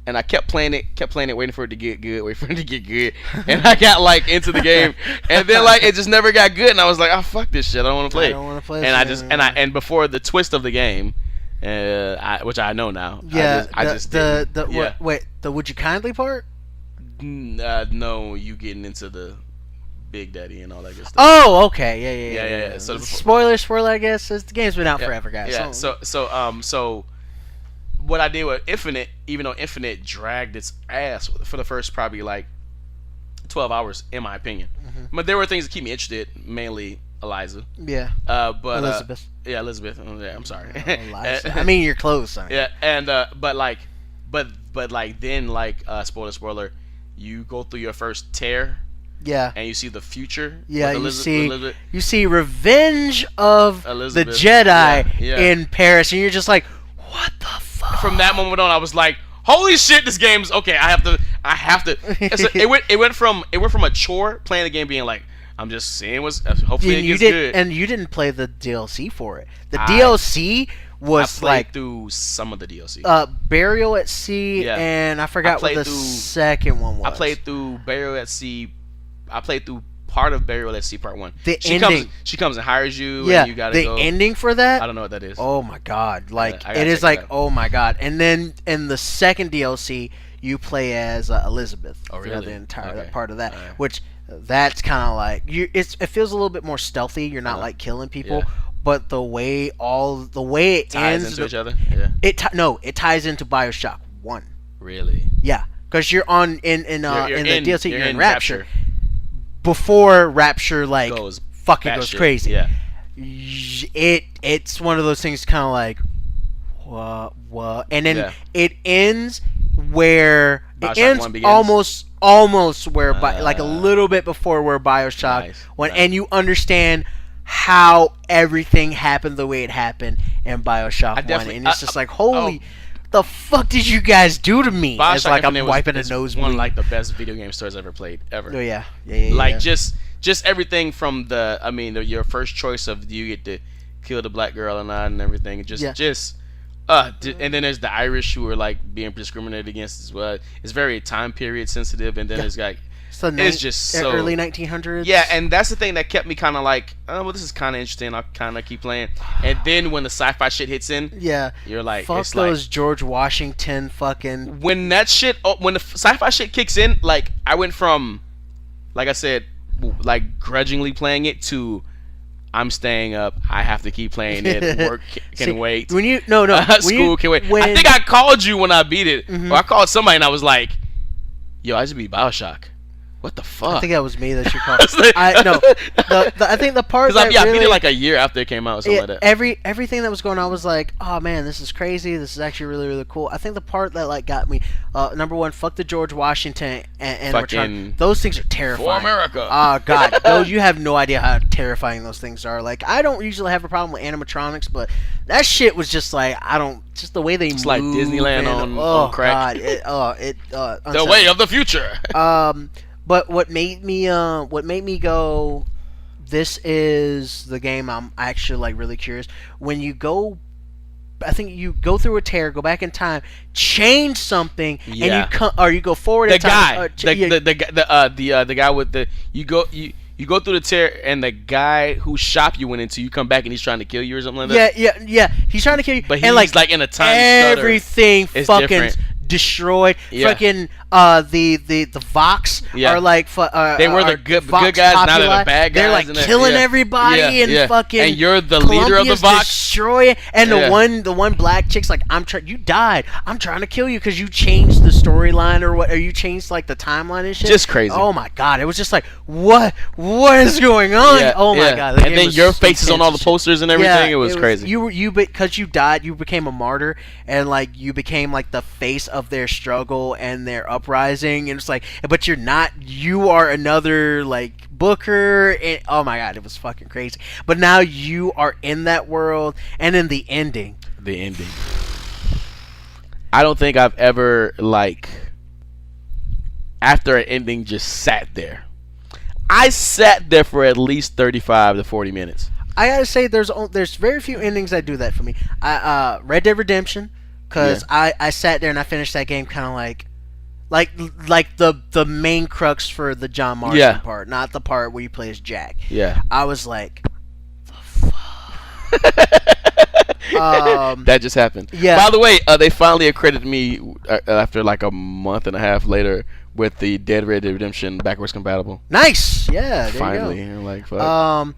And I kept playing it, waiting for it to get good, and I got like into the game, and then like it just never got good, and I was like, oh fuck this shit, I don't want to play. I don't wanna play And this I game just anymore. and before the twist of the game, which I know now. Yeah. I just didn't. Wait, the would you kindly part? No, you getting into the Big Daddy and all that good stuff. Oh, okay. Yeah. So spoiler, I guess. The game's been out forever, guys. Yeah. So what I did with Infinite, even though Infinite dragged its ass for the first probably like 12 hours, in my opinion. But there were things that keep me interested, mainly Eliza. Yeah. But Elizabeth. Yeah, Elizabeth. Oh, yeah, I'm sorry. Eliza. I mean, you're close. I mean. Yeah, and but then spoiler, you go through your first tear. Yeah. And you see the future. Yeah, with Elizabeth. you see Revenge of Elizabeth. the Jedi Yeah. in Paris, and you're just like, what the fuck? From that moment on, I was like, holy shit, this game's okay. I have to. So it went from a chore playing the game being like, I'm just seeing what's. Hopefully it gets good. And you didn't play the DLC for it. The I DLC I was played like through some of the DLC. Burial at Sea, Yeah. and I forgot what played the through- second one was. I played through Burial at Sea. I played through part of Burial at Sea Part 1. The she ending. She comes and hires you. Yeah, And you gotta the go. ending for that. I don't know what that is. Oh my god! Like I gotta it is check like it out. oh my god! And then in the second DLC, you play as Elizabeth. Oh, throughout really? The entire Okay. part of that, Alright. which That's kind of like it feels a little bit more stealthy. You're not like killing people, Yeah. but the way it Ties ends into each other. Yeah. it ties into BioShock 1. Really. Yeah, because you're on in You're the DLC. You're in Rapture. Rapture. Before Rapture Goes fucking goes batshit. crazy. Yeah. It's one of those things kind of like what, and then Yeah. it ends where BioShock it ends 1 begins? almost where like a little bit before where BioShock Nice, went, nice. and you understand how everything happened the way it happened in BioShock 1, definitely- and it's just like holy. The fuck did you guys do to me? It's like I'm wiping a nosebleed. One of like the best video game stories I've ever played ever. Oh yeah. Like just everything from your first choice of do you get to kill the black girl or not and everything. And then there's the Irish who are like being discriminated against as well. It's very time period sensitive, and then it's like it's just so early 1900s. Yeah, and that's the thing that kept me kind of like, oh well, this is kind of interesting. I'll kind of keep playing. And then when the sci-fi shit hits in, Yeah. you're like, Fuck it's those like George Washington fucking. when that shit, when the sci-fi shit kicks in, like I went from, like I said, like grudgingly playing it to I'm staying up. I have to keep playing it. Work can See, wait. When you no when School you, can wait. When, I think I called you when I beat it. Mhm. Or I called somebody and I was like, "Yo, I just beat BioShock. What the fuck?" I think that was me that you called. I was like- I think the part Because that I beat really, it like a year after it came out, or something like that. everything that was going on was like, oh man, this is crazy. This is actually really really cool. I think the part that like got me, number one, fuck the George Washington and Fucking those things are terrifying. For America. Oh god, those, you have no idea how terrifying those things are. Like I don't usually have a problem with animatronics, but that shit was just like just the way they It's like move Disneyland and, on crack. God, The unsettling. way of the future. But what made me go, this is the game I'm actually like really curious. When you go, I think you go through a tear, go back in time, change something, Yeah. and you come or you go forward The in time. guy, the guy with the you go through the tear and the guy whose shop you went into, you come back and he's trying to kill you or something like that. Yeah. He's trying to kill you, But and he's like in a time stutter. everything It's fucking different. destroyed. Yeah. Fucking the Vox Yeah. are like They were the are good Vox guys, now they're the populi. bad They're guys, like and they're- killing yeah. everybody Yeah, and yeah. fucking. And you're the leader of the Columbia's Vox. destroying, and Yeah. the one black chick's like, you died. I'm trying to kill you because you changed the storyline or you changed like the timeline and shit. Just crazy. Oh my god, it was just like what is going on? Yeah, Oh my yeah. god. The And game then was your so face is on intense all the shit. posters and everything. It was crazy. You because you died, you became a martyr, and like you became like the face of their struggle and their uprising, and it's like, but you're not. You are another like Booker, and oh my god, it was fucking crazy. But now you are in that world, and in the ending. The ending. I don't think I've ever like after an ending just sat there. I sat there for at least 35 to 40 minutes. I gotta say, there's very few endings that do that for me. Red Dead Redemption, because I sat there and I finished that game kind of like the main crux for the John Marston Yeah. part, not the part where you play as Jack. Yeah. I was like, the fuck. That just happened. yeah. By the way, they finally accredited me after like a month and a half later with the Dead Red Dead Redemption backwards compatible. Nice. Yeah. There Finally, You I'm like, go. fuck.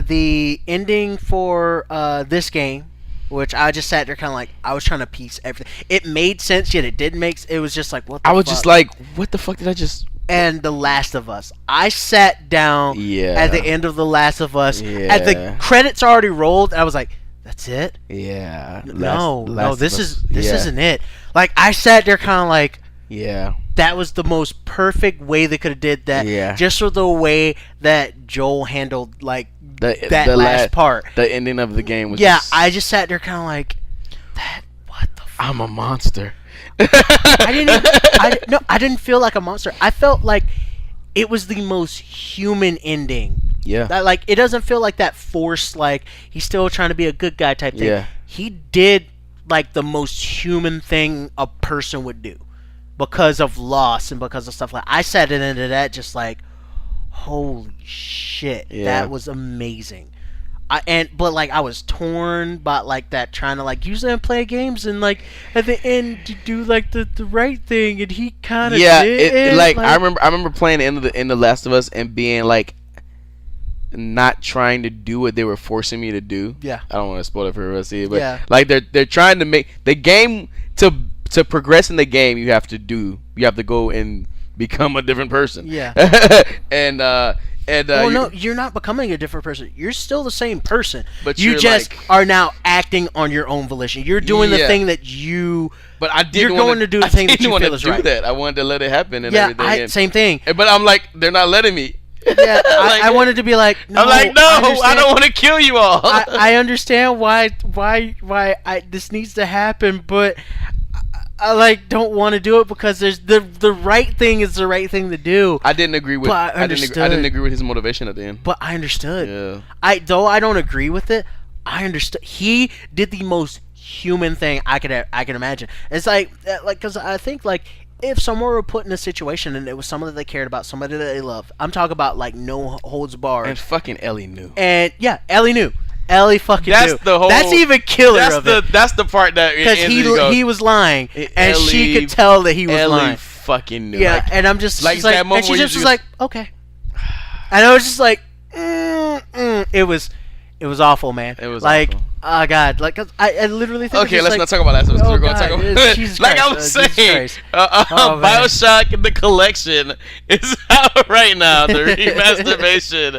The ending for this game, which I just sat there kind of like I was trying to piece everything. It made sense, yet it didn't make. It was just like what the I was fuck? just like, what the fuck did I just? And The Last of Us. I sat down Yeah. at the end of The Last of Us. Yeah. At the credits already rolled, and I was like, "That's it? Yeah. No, this yeah. isn't it." Like I sat there, kind of like, Yeah. that was the most perfect way they could have did that. Yeah. Just for the way that Joel handled like The last part. The ending of the game was. Yeah, just, I just sat there, kind of like, what the fuck? I'm a monster. I didn't feel like a monster. I felt like it was the most human ending. Yeah. That, like, it doesn't feel like that forced, like he's still trying to be a good guy type thing. Yeah. He did like the most human thing a person would do because of loss and because of stuff like. I sat into that just like, holy shit, Yeah. that was amazing. But like I was torn by like that, trying to like use them play games, and like at the end to do like the right thing, and he kind of did. Like I remember playing the end of Last of Us and being like not trying to do what they were forcing me to do. Yeah. I don't want to spoil it for everyone to see it, but Yeah. like they're trying to make the game to progress in the game. You have to go and become a different person. Yeah. and no, you're not becoming a different person. You're still the same person. But you you're just like, are now acting on your own volition. You're doing the Yeah. thing that you. but I didn't You're wanna, going to do the thing that I didn't you want feel to is do right. that. I wanted to let it happen and Yeah, everything. same thing. But I'm like, they're not letting me. Yeah, Like, I wanted to be like, no, I'm like, no, I don't want to kill you all. I understand why this needs to happen, but I like don't want to do it because there's the right thing is the right thing to do. I didn't agree with. But I I didn't understood. agree with his motivation at the end. But I understood. Yeah. I don't agree with it. I understood. He did the most human thing I could imagine. It's like because I think like if someone were put in a situation and it was someone that they cared about, somebody that they loved. I'm talking about like no holds barred. And fucking Ellie knew. And yeah, Ellie knew. Ellie fucking That's knew. the whole. That's even killer That's of the it. that's the part that Because he was lying, and she could tell that he was Ellie lying. fucking knew. Yeah, Like, and I'm just like she's that like, moment and she where you just was just- like, okay. And I was just like, it was awful, man. It was like, awful. oh god, like 'cause I literally think. Okay, it's let's like, not talk about Last of Us. oh, We're going to God, talk it's- about Jesus like I was Christ, Jesus saying. Christ. Oh, man. Bioshock the collection is out right now. The remasteration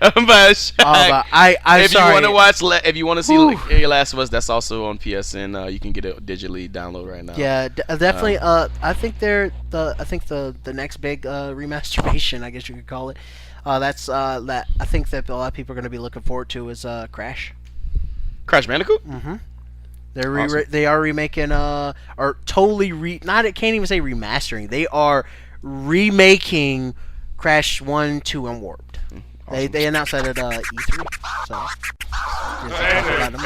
of Bioshock. Oh, but I'm if sorry. you want to watch, if you want to see Whew. Last of Us, that's also on PSN. You can get it digitally download right now. Yeah, definitely. I think the next big remasteration, I guess you could call it. That's that I think that a lot of people are going to be looking forward to is Crash. Crash Bandicoot. Mm-hmm. They're Awesome. they are remaking or totally not. It can't even say remastering. They are remaking Crash 1, 2, and Warped. Awesome. They announced that at E3. So.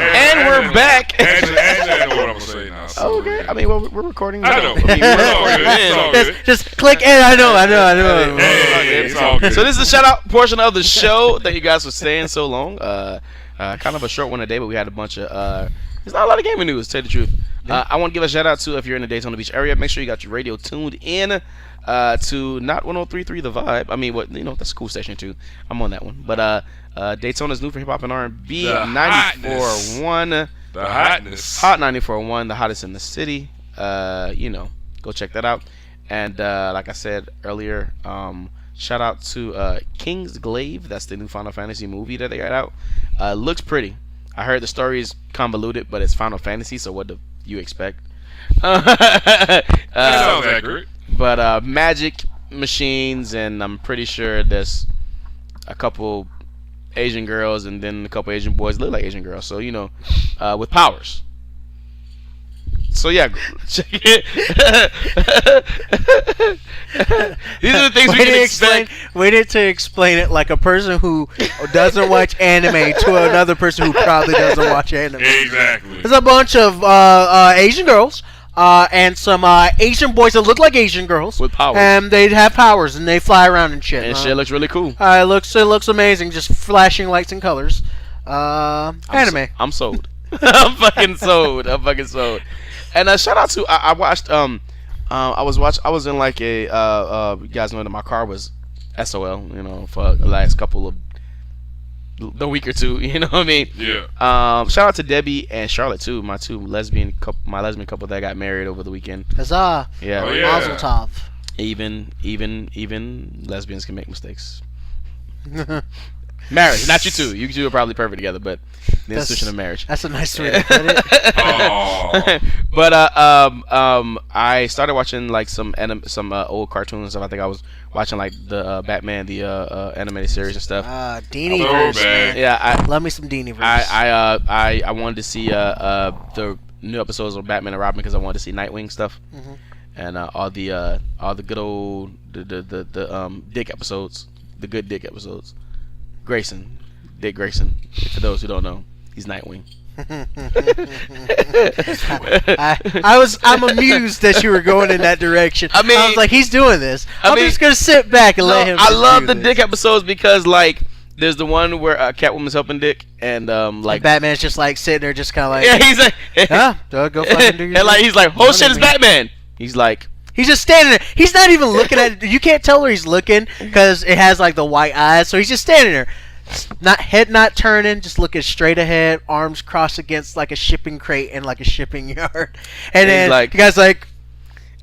And we're back. And what I'm gonna say now. So, Okay. yeah. I mean, well, we're recording. I know. I mean, It's all good. It's all good. Just click and I know. Hey, it's all good. So this is the shout out portion of the show. Thank you guys for staying so long. Kind of a short one today, but we had a bunch of. There's not a lot of gaming news, to tell you the truth. I want to give a shout out to if you're in the Daytona Beach area, make sure you got your radio tuned in to not 103.3 The Vibe. I mean, that's a cool station too. I'm on that one. But Daytona's new for hip hop and R&B. The 94.1. The hotness. Hot 94.1, the hottest in the city. Go check that out. And like I said earlier, shout out to King's Glaive. That's the new Final Fantasy movie that they got out. Looks pretty. I heard the story is convoluted, but it's Final Fantasy, so what do you expect? That sounds accurate. But magic machines, and I'm pretty sure there's a couple Asian girls and then a couple Asian boys look like Asian girls. So with powers. So yeah, check it. These are the things we can expect. Waited to explain it like a person who doesn't watch anime to another person who probably doesn't watch anime. Exactly. There's a bunch of Asian girls and some Asian boys that look like Asian girls With powers. and they have powers and they fly around and shit. And shit looks really cool. It looks amazing, just flashing lights and colors. Anime. I'm sold. I'm fucking sold. And shout out to I watched I was in like a you guys know that my car was SOL for the last couple of the week or two, you know what I mean? Yeah. Shout out to Debbie and Charlotte too, my lesbian couple that got married over the weekend. Huzzah. Yeah. Oh, yeah. Mazel tov. Even lesbians can make mistakes. Marriage, not you two. You two are probably perfect together, but the institution of marriage. That's a nice way to put it. Oh. But I started watching like some old cartoons and stuff. I think I was watching like the Batman, the animated series and stuff. Deanieverse, man. Yeah, Love me some Deanieverse. I wanted to see the new episodes of Batman and Robin because I wanted to see Nightwing stuff, and all the good old the Dick episodes, the good Dick episodes. Dick Grayson. For those who don't know, he's Nightwing. I'm amused that you were going in that direction. I mean- I was like, he's doing this. I'm mean- just gonna sit back and let him. I just love do the this. Dick episodes because like There's the one where Catwoman's helping Dick, and like And Batman's just like sitting there, just kind of like, yeah, he's like, huh? Go fucking do your and like thing. he's like, oh shit, it's Batman. He's like, He's just standing there. He's not even looking at it. You can't tell where he's looking because it has like the white eyes. So he's just standing there, not turning, just looking straight ahead, arms crossed against like a shipping crate in like a shipping yard. And then like, the guy's like,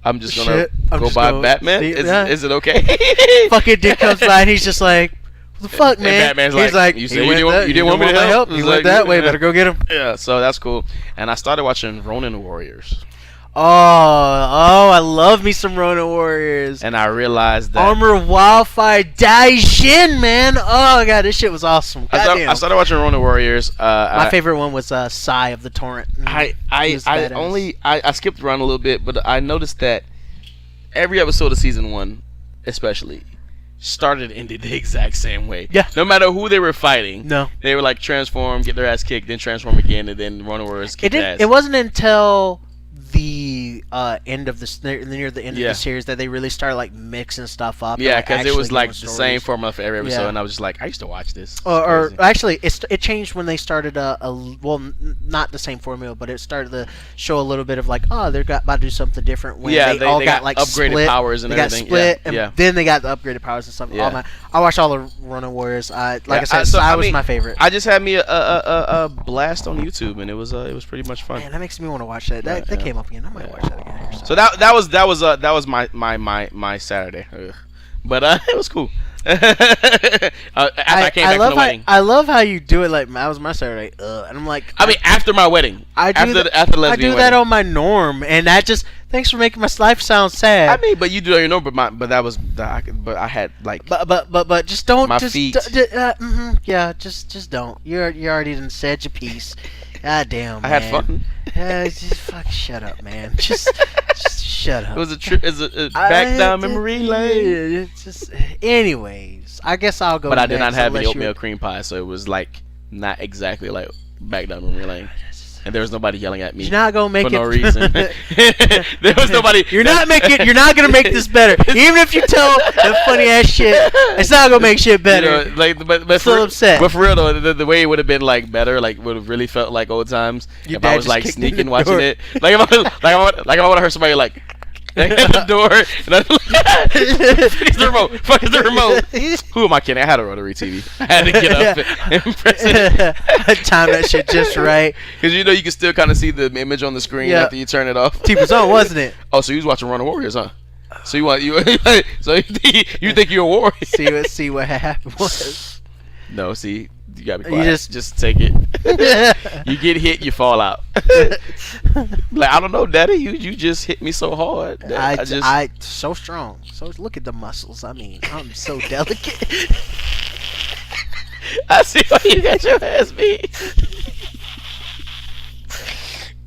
I'm just gonna Shit, I'm go just by gonna Batman. see- Is, yeah. is it okay? fucking Dick comes by and he's just like, what the fuck, And man? Batman's He's like, like, you "He said you went didn't- that- you didn't want me to my help?" He He's went like, that way. yeah. Better go get him. Yeah, so that's cool. And I started watching Ronin Warriors, Oh, I love me some Ronin Warriors. and I realized that Armor of Wildfire Daijin, man. Oh god, this shit was awesome. Goddamn. I started watching Ronin Warriors. My favorite one was Psy of the Torrent. I He was badass. I skipped around a little bit, but I noticed that every episode of season 1, especially, started and ended the exact same way. Yeah. No matter who they were fighting, No. they were like transform, get their ass kicked, then transform again, and then Ronin Warriors It kick didn't. ass. It wasn't until the end of the near the end Yeah. of the series that they really started like mixing stuff up. Yeah, and, because it was actually like doing the same stories. formula for every episode, Yeah. and I was just like, I used to watch this. It's Or crazy. actually, it changed when they started not the same formula, but it started to show a little bit of like, oh, they're about to do something different. When Yeah, they all they got got like upgraded split. powers and they everything. got split, Yeah, and yeah. then they got the upgraded powers and stuff. Yeah. I watched all the Ronin Warriors. Like Yeah, I said, so, Psy I was mean, my favorite. I just had me a blast on YouTube, and it was pretty much fun. Man, that makes me want to watch that. That Yeah. came up again. I might watch that again. Here, So that was my Saturday, Ugh. But it was cool. After I came back from the wedding. I love how you do it. Like that was my Saturday, and I'm like, I mean, after my wedding. I do after that, the, after the I lesbian do that wedding. on my norm, and that just thanks for making my life sound sad. I mean, but you do it on your norm, but that was but I had like but just don't My just feet. yeah, just don't. You already done said your piece. God damn, I man. had fun. Just fuck, shut up, man. Just shut up. It was a trip. It's a back down memory lane. It's just, anyways, I guess I'll go. But I did not next, have any unless you- oatmeal cream pie, so it was like not exactly like back down memory lane. And there was nobody yelling at me You're not gonna make for it no reason. There was nobody. You're not gonna make this better. Even if you tell the funny ass shit, it's not gonna make shit better. You know, like, but So for, upset. But for real though, the way it would have been like better, like would have really felt like old times Your if I dad was just like kicked in sneaking the watching door. it. Like if I would have heard somebody like at the door. And I was like, fuck is the remote? Fuck is the remote? Who am I kidding? I had a rotary TV. I had to get up and press it. Time that shit just right. Because you know you can still kind of see the image on the screen Yeah. after you turn it off. TV was on, wasn't it? Oh, so you was watching Ronin Warriors, huh? So you so you think you're a warrior? See what happened was. No, see, you gotta be You quiet. Just take it. You get hit, you fall out. Like I don't know, Daddy. You just hit me so hard. that I so strong. So look at the muscles. I mean, I'm so delicate. I see why you got your ass beat.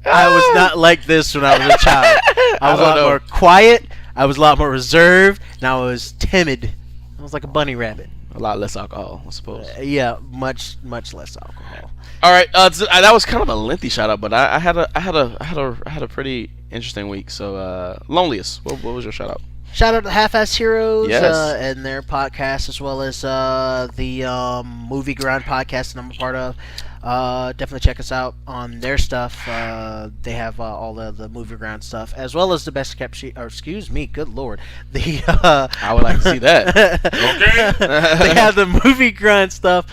I was not like this when I was a child. I was a lot more quiet. I was a lot more reserved, and I was timid. I was like a bunny rabbit. A lot less alcohol, I suppose. Yeah, much less alcohol. All right, so, that was kind of a lengthy shout out, but I had a pretty interesting week. So, loneliest. What was your shout out? Shout out to Half-Ass Heroes Yes. and their podcast, as well as the Movie Grind podcast that I'm a part of. Definitely check us out on their stuff. They have all the Movie Grind stuff, as well as the best kept or excuse me, good lord, the I would like to see that. Okay. They have the Movie Grind stuff.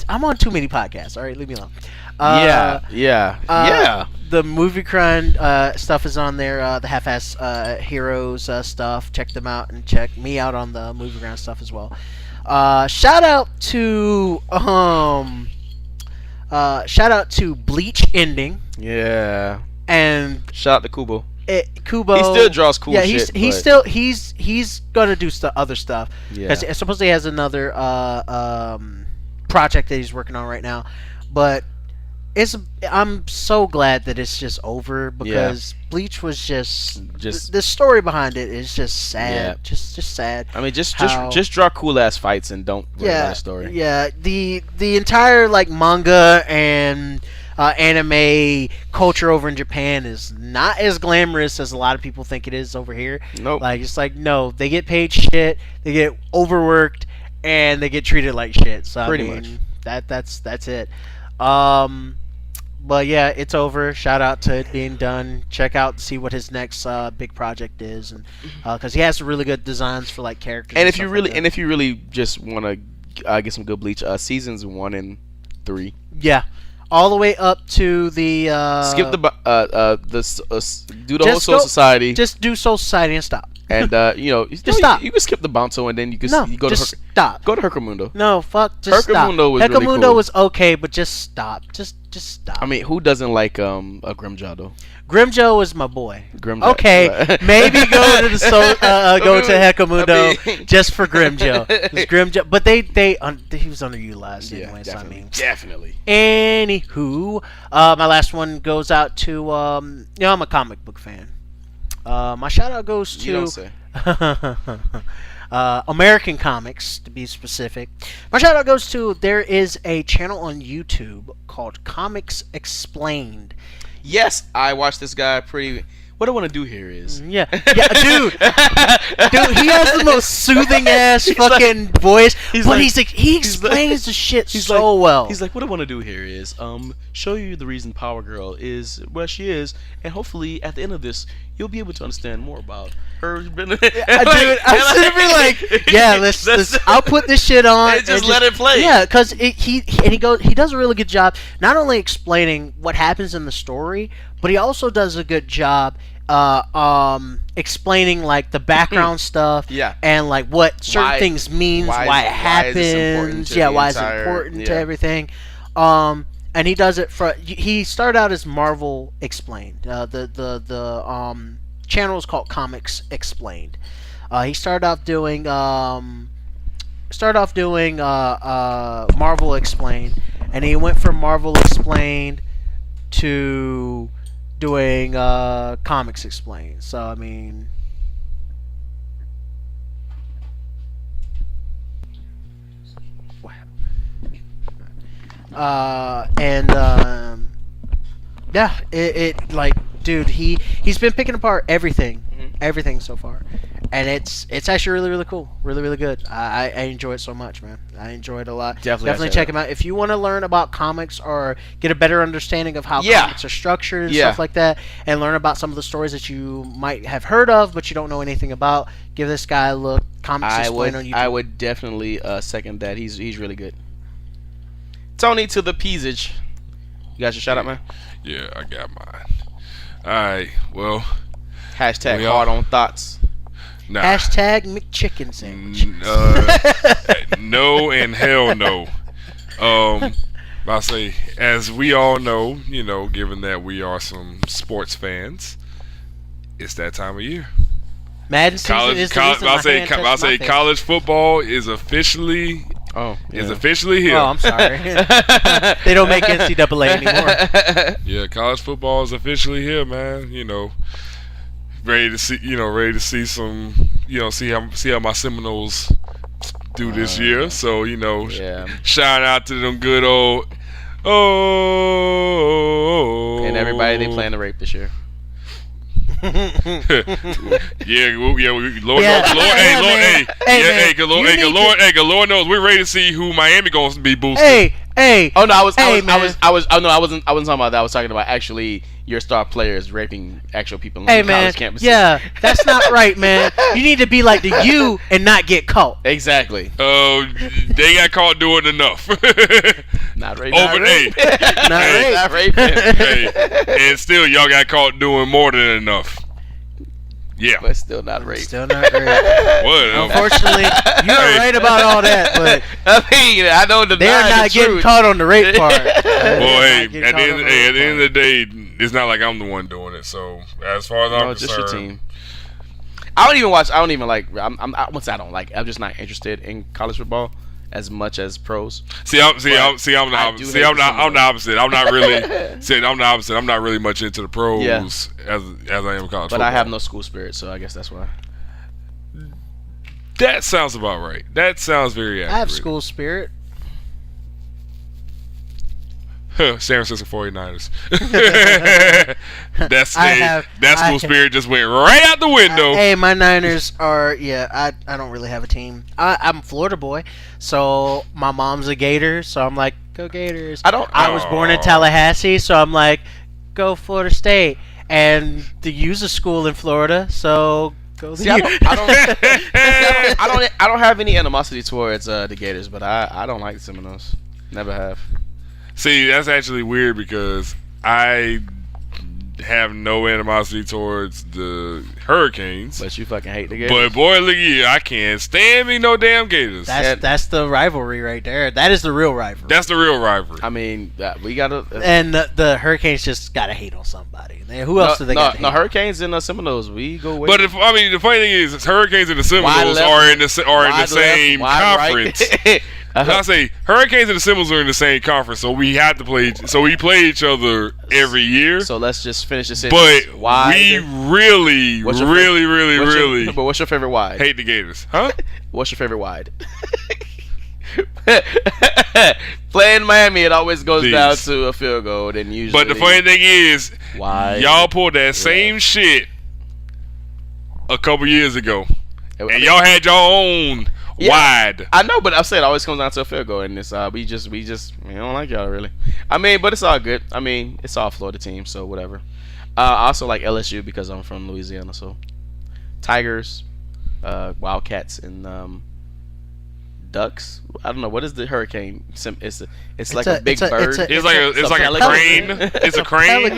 I'm on too many podcasts. All right, leave me alone. Yeah. The Movie Grind stuff is on there. The Half-Ass Heroes stuff. Check them out and check me out on the Movie Grind stuff as well. Shout out to Bleach Ending Yeah. and Shout out to Kubo. Kubo. He still draws cool yeah, shit. he's gonna do other stuff. Yeah. Because supposedly he has another project that he's working on right now, but I'm so glad that it's just over because Bleach was just the story behind it is just sad. Yeah. Just sad. I mean, just draw cool ass fights and don't worry about the story. Yeah, the entire like manga and anime culture over in Japan is not as glamorous as a lot of people think it is over here. Nope. Like it's like no, they get paid shit, they get overworked, and they get treated like shit. So Pretty I mean, much. That's it. But yeah, it's over. Shout out to it being done. Check out, see what his next big project is, and because he has some really good designs for like characters. And if stuff you like really, that. and if you really just want to get some good Bleach, seasons 1 and 3. Yeah, all the way up to the Skip the do the whole Soul Society. Just do Soul Society and stop. And just stop. You can skip the Banto, and then you can No, you go just to stop. Go to Herkamundo. No, fuck. Just Herkamundo stop. was really Herkamundo cool. was okay, but just stop. Just stop. I mean, who doesn't like a Grimjaw though? Grimjaw is my boy. Grimjaw. Okay, maybe go to the go to Hekamundo I mean- just for Grimjaw. 'Cause Grimjaw, but he was underutilized Yeah, anyway. So I definitely. mean, Definitely. anywho, my last one goes out to I'm a comic book fan. My shout out goes You don't to say. American comics, to be specific. My shout out goes to, there is a channel on YouTube called Comics Explained. Yes, I watched this guy pretty. What I want to do here is. Yeah, dude, he has the most soothing ass fucking voice, but he explains the shit so well. He's like, what I want to do here is show you the reason Power Girl is where she is, and hopefully at the end of this you'll be able to understand more about her. Dude, I'm sitting there like, yeah, let's I'll put this shit on and just let it play. Yeah, because he does a really good job not only explaining what happens in the story, but he also does a good job explaining like the background stuff, Yeah. and like what certain things means, why it why is happens, this important to the why it's entire- important to yeah. everything. And he does it he started out as Marvel Explained. The channel is called Comics Explained. He started off doing Marvel Explained, and he went from Marvel Explained to doing Comics Explained. So I mean, yeah, it like, dude, he's been picking apart everything so far, and it's actually really cool, really good. I enjoy it so much, man. I enjoy it a lot. Definitely check him out if you want to learn about comics or get a better understanding of how comics are structured and stuff like that, and learn about some of the stories that you might have heard of but you don't know anything about. Give this guy a look. Comics Explained on YouTube. I would definitely second that. He's really good. Tony to the Peasage. You got your shout out, man? Yeah, I got mine. Alright, well. Hashtag hard on thoughts. Nah. Hashtag McChicken sandwich. No and hell no. I say, as we all know, given that we are some sports fans, it's that time of year. Madden season is the reason my hand touched my face. College football is officially here. Oh, I'm sorry. They don't make NCAA anymore. Yeah, college football is officially here, man. Ready to see some, see how my Seminoles do this year. So, shout out to them good old and everybody they plan to rape this year. Lord knows we're ready to see who Miami gonna be boosting. Hey. Oh no, I wasn't talking about that. I was talking about actually your star players raping actual people on college campuses. Yeah, that's not right, man. You need to be like the U and not get caught. Exactly. They got caught doing enough. Not raping. Not raping. Hey, and still y'all got caught doing more than enough. Yeah. But still not rape. What? Unfortunately, you're right about all that, but I know they're not getting caught on the rape part. Well, hey, at the end of the day, it's not like I'm the one doing it. So as far as I'm concerned, just your team. I don't even watch. I don't even like. I don't like. I'm just not interested in college football as much as pros. I'm the opposite. I'm the opposite. I'm not really. I'm not really much into the pros as I am college football. But I have no school spirit, so I guess that's why. That sounds about right. That sounds very accurate. I have school spirit. San Francisco 49ers. That school spirit just went right out the window. Hey, my Niners are, I don't really have a team. I'm a Florida boy, so my mom's a Gator, so I'm like, go Gators. I was born in Tallahassee, so I'm like, go Florida State. And the U's a school in Florida, so go the U. I don't have any animosity towards the Gators, but I don't like the Seminoles. Never have. See, that's actually weird because I have no animosity towards the Hurricanes. But you fucking hate the Gators. But boy, look at you. I can't stand me no damn Gators. That's the rivalry right there. That is the real rivalry. That's the real rivalry. I mean, we gotta. And the Hurricanes just gotta hate on somebody. Who else do they got? No, Hurricanes and the Seminoles. We go way. But the funny thing is, Hurricanes and the Seminoles are in the same conference. Right. I say Hurricanes and the Seminoles are in the same conference, so we have to play. So we play each other every year. So let's just finish the sentence. But wide. we really. But what's your favorite wide? Hate the Gators, huh? What's your favorite wide? Playing Miami, it always goes down to a field goal. Then usually. But the funny thing is, wide. Y'all pulled that same shit a couple years ago, and y'all had your own. Yeah, wide. I know, but I said it always comes down to a field goal in this. We don't like y'all really. I mean, but it's all good. I mean, it's all Florida teams, so whatever. I also like LSU because I'm from Louisiana, so Tigers, Wildcats, and Ducks. I don't know what is the hurricane. It's like a big bird. It's like a crane. It's a crane.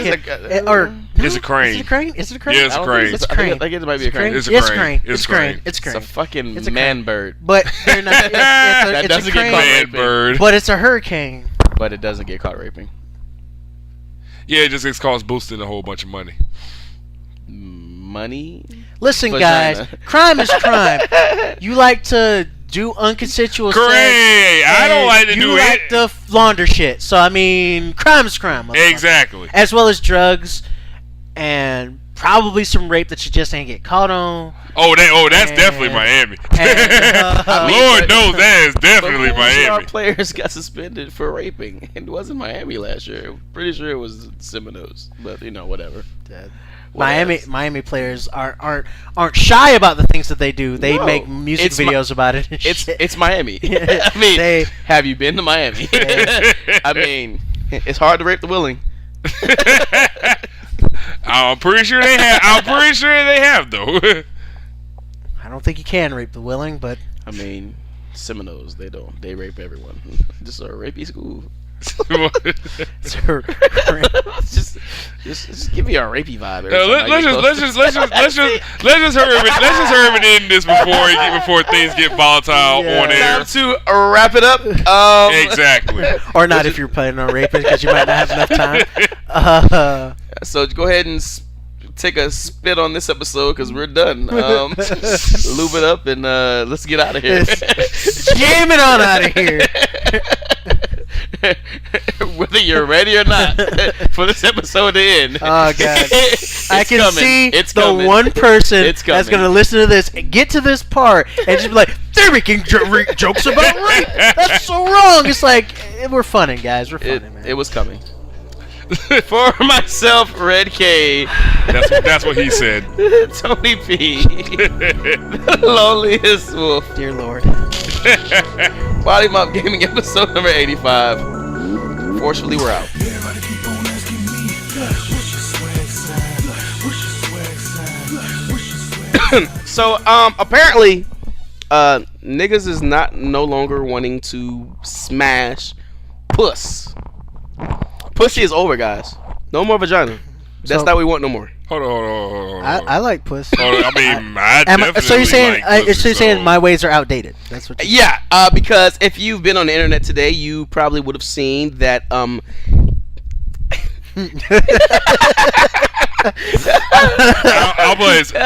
It's a crane. Is it a crane? Is it a crane? Yeah, it's a crane. It's a crane. I think it might be a crane. It's a crane. It's a crane. It's a crane. It's a fucking man bird. But they're not. That doesn't get caught man raping. bird. But it's a hurricane. But it doesn't get caught raping. Yeah, it just gets cost boosting a whole bunch of money. Money? Listen, Vagina. guys, crime is crime. You like to do unconsensual sex. Great. I don't like to do You like it. to launder shit. So I mean, crime is crime. Exactly. As well as drugs and probably some rape that you just ain't get caught on. That's definitely Miami. Lord knows that is definitely Miami. Our players got suspended for raping, and it wasn't Miami last year. Pretty sure it was Seminoles, but whatever. Miami players aren't shy about the things that they do. They make music videos about it. And it's Miami. I mean, have you been to Miami? I mean, it's hard to rape the willing. I'm pretty sure they have though. I don't think you can rape the willing, but I mean, Seminoles, they don't. They rape everyone. Just a rapey school. just give me a rapey vibe. Let's just hurry and end this before things get volatile on air. Time to wrap it up. Exactly. Or not if you're planning on raping because you might not have enough time. So go ahead and take a spit on this episode because we're done. Lube it up and let's get out of here. Jam it on out of here. Whether you're ready or not for this episode to end. Oh god, I can see the one person that's gonna listen to this and get to this part and just be like, they're making jokes about rape. That's so wrong. It's like we're funning, guys. We're funning, man. It was coming. For myself, Red K. That's what he said. Tony P. The loneliest wolf. Dear Lord. Wollie Mopped Gaming episode number 85. Fortunately, we're out. Everybody keep on asking me, what's your swag sign? What's your swag sign? What's your swag sign? So, apparently, niggas is no longer wanting to smash puss. Pussy is over, guys. No more vagina. That's not what we want no more. Hold on. I like puss. I mean, I definitely so you're saying like pussy, you're saying my ways are outdated. That's what. Yeah, because if you've been on the internet today, you probably would have seen that I'll blaze. The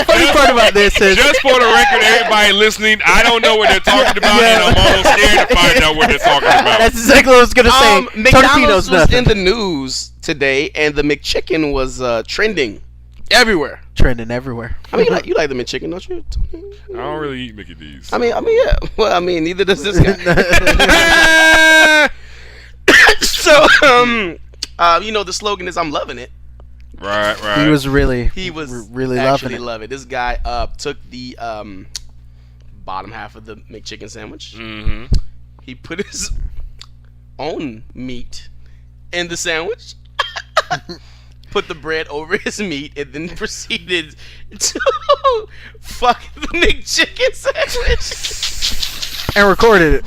funny part about this is just for the record, everybody listening, I don't know what they're talking about, and I'm almost scared to find out what they're talking about. That's exactly what I was gonna say. McDonald's was in the news today, and the McChicken was trending everywhere. Trending everywhere. I mean, you like the McChicken, don't you, Tony? I don't really eat Mickey D's. I mean, yeah. Well, I mean, neither does this guy. So, the slogan is "I'm loving it." Right. He was really Really loving it. love it. This guy took the bottom half of the McChicken sandwich. Mm-hmm. He put his own meat in the sandwich. Put the bread over his meat and then proceeded to fuck the McChicken sandwich. And recorded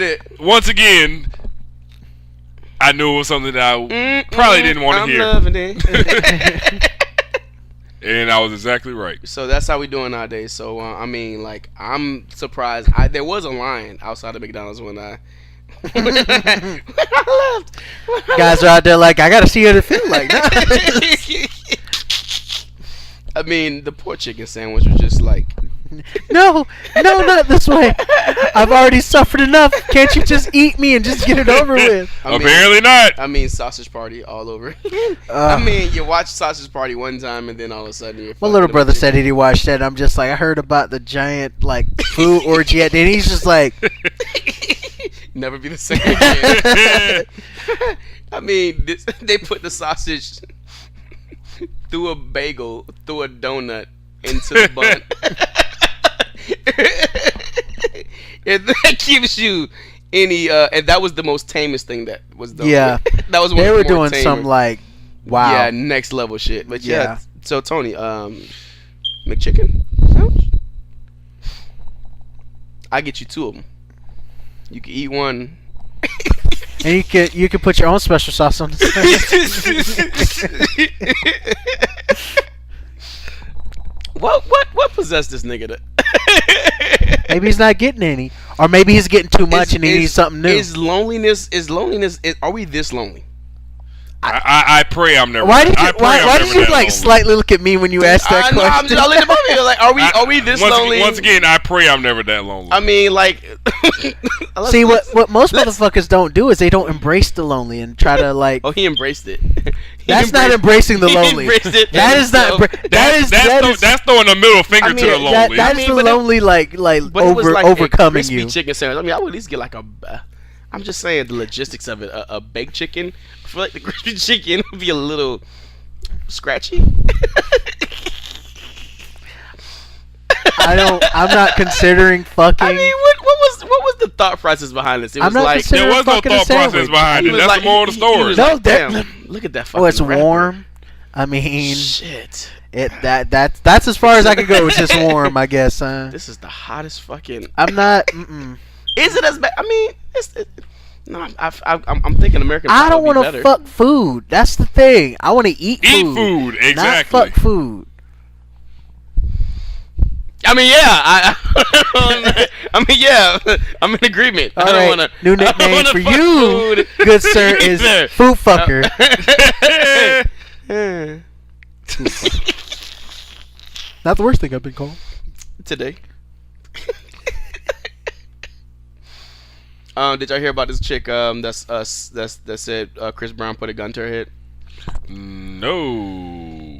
it. Once again, I knew it was something that I probably didn't want to hear. I'm loving it. And I was exactly right. So that's how we doing nowadays. So I'm surprised. There was a line outside of McDonald's when I left. Guys are out there like, I gotta see what it feels like. I mean, the pork chicken sandwich was just like, No, not this way. I've already suffered enough. Can't you just eat me and just get it over with? Apparently not. I mean, Sausage Party all over. I mean, you watch Sausage Party one time and then all of a sudden you're. My little brother said he watched that. I'm just like, I heard about the giant food orgy, and he's just like, never be the same again. I mean, they put the sausage through a bagel, through a donut, into the bun. And that gives you any and that was the most tamest thing that was done. Yeah. That was one they of were the more doing some tamer. wow. Yeah, next level shit. But yeah. Yeah. So Tony, McChicken sandwich? I get you 2 of them. You can eat one. And you could put your own special sauce on the What possessed this nigga to? Maybe he's not getting any, or maybe he's getting too much and he needs something new. Is loneliness? Are we this lonely? I pray I'm never. Why did I you pray I'm why never did you that lonely. slightly look at me when you asked that question? I'm letting the like, are we this lonely? Once again, I pray I'm never that lonely. I mean, like, See, what most motherfuckers don't do is they don't embrace the lonely and try to like. Oh, he embraced it. That's not embracing the lonely. He embraced it. That is not. That's throwing a middle finger I mean, to the lonely. That is the but lonely like But it was like overcoming a crispy you. chicken sandwich. I mean, I would at least get like a. I'm just saying the logistics of it. A baked chicken. I feel like the crispy chicken would be a little scratchy. I'm not considering fucking. I mean, what was the thought process behind this? It was I'm not like considering there was no fucking a thought process sandwich. behind it. was That's like- the moral of the he story. was No, like, that- damn, look at that fucking Oh, it's wrapper. warm. I mean, Shit. that's as far as I can go. It's just warm, I guess. This is the hottest fucking. I'm not. Is it as bad? I mean, no. I'm thinking American. I Pie don't would want be to better. fuck food. That's the thing. I want to eat food. Eat food, exactly. Not fuck food. I mean, yeah. I mean, yeah. I'm in agreement. All I don't right, want to. new nickname for you, good sir, is Either. food fucker. Not the worst thing I've been called. Today. Did y'all hear about this chick? That said Chris Brown put a gun to her head. No.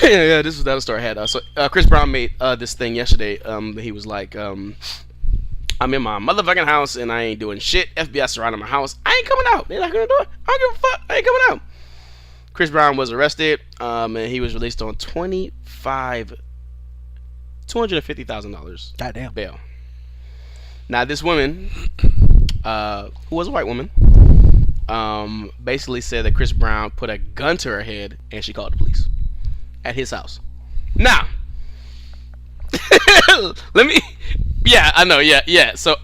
Yeah, this was that story I had. So Chris Brown made this thing yesterday. He was like, I'm in my motherfucking house and I ain't doing shit. FBI surrounding my house. I ain't coming out. They're not gonna do it. I don't give a fuck. I ain't coming out. Chris Brown was arrested, and he was released on $250,000 Goddamn. bail. Now this woman, who was a white woman, basically said that Chris Brown put a gun to her head and she called the police at his house. Now, let me. Yeah, I know. Yeah. So,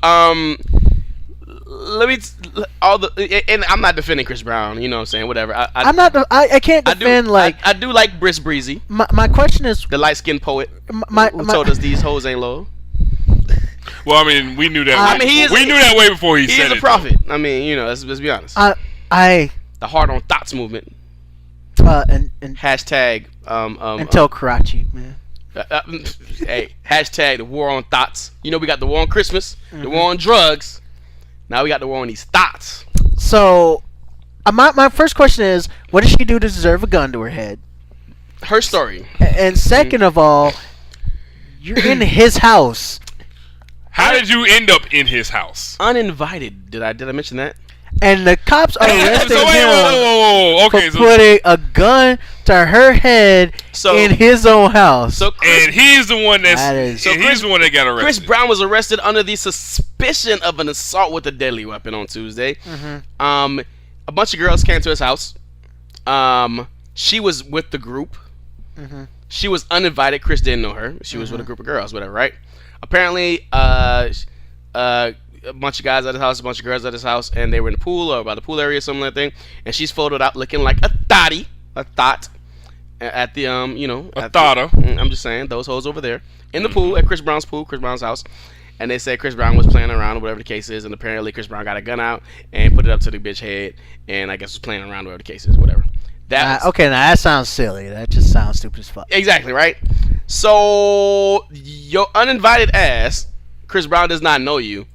let me. And I'm not defending Chris Brown. You know what I'm saying? Whatever. I'm not. I can't defend I do like Briss Breezy, my question is the light skinned poet who told us these hoes ain't low. Well, I mean, we knew that. I mean, we knew that way before he said He's it. a prophet. I mean, you know, let's be honest. I The Hard on Thoughts movement. and Hashtag. tell Karachi, man. Hey, hashtag the war on thoughts. You know, we got the war on Christmas, the war on drugs. Now we got the war on these thoughts. So, my first question is, what did she do to deserve a gun to her head? Her story. And second of all, you're in his house. How did you end up in his house? Uninvited. Did I mention that? and the cops are arresting him Okay, for putting a gun to her head in his own house. And he's the one he's the one that got arrested. Chris Brown was arrested under the suspicion of an assault with a deadly weapon on Tuesday. Mm-hmm. A bunch of girls came to his house. She was with the group. Mm-hmm. She was uninvited. Chris didn't know her. She was with a group of girls, whatever, right? Apparently, a bunch of guys at his house, a bunch of girls at his house, and they were in the pool or by the pool area, something like that. And she's photoed out looking like a thought, at the I'm just saying, those hoes over there in the pool at Chris Brown's house. And they said Chris Brown was playing around or whatever the case is, and apparently Chris Brown got a gun out and put it up to the bitch head, and I guess was playing around whatever the case is, whatever. Okay, now that sounds silly. That just sounds stupid as fuck. Exactly, right? So, your uninvited ass, Chris Brown does not know you.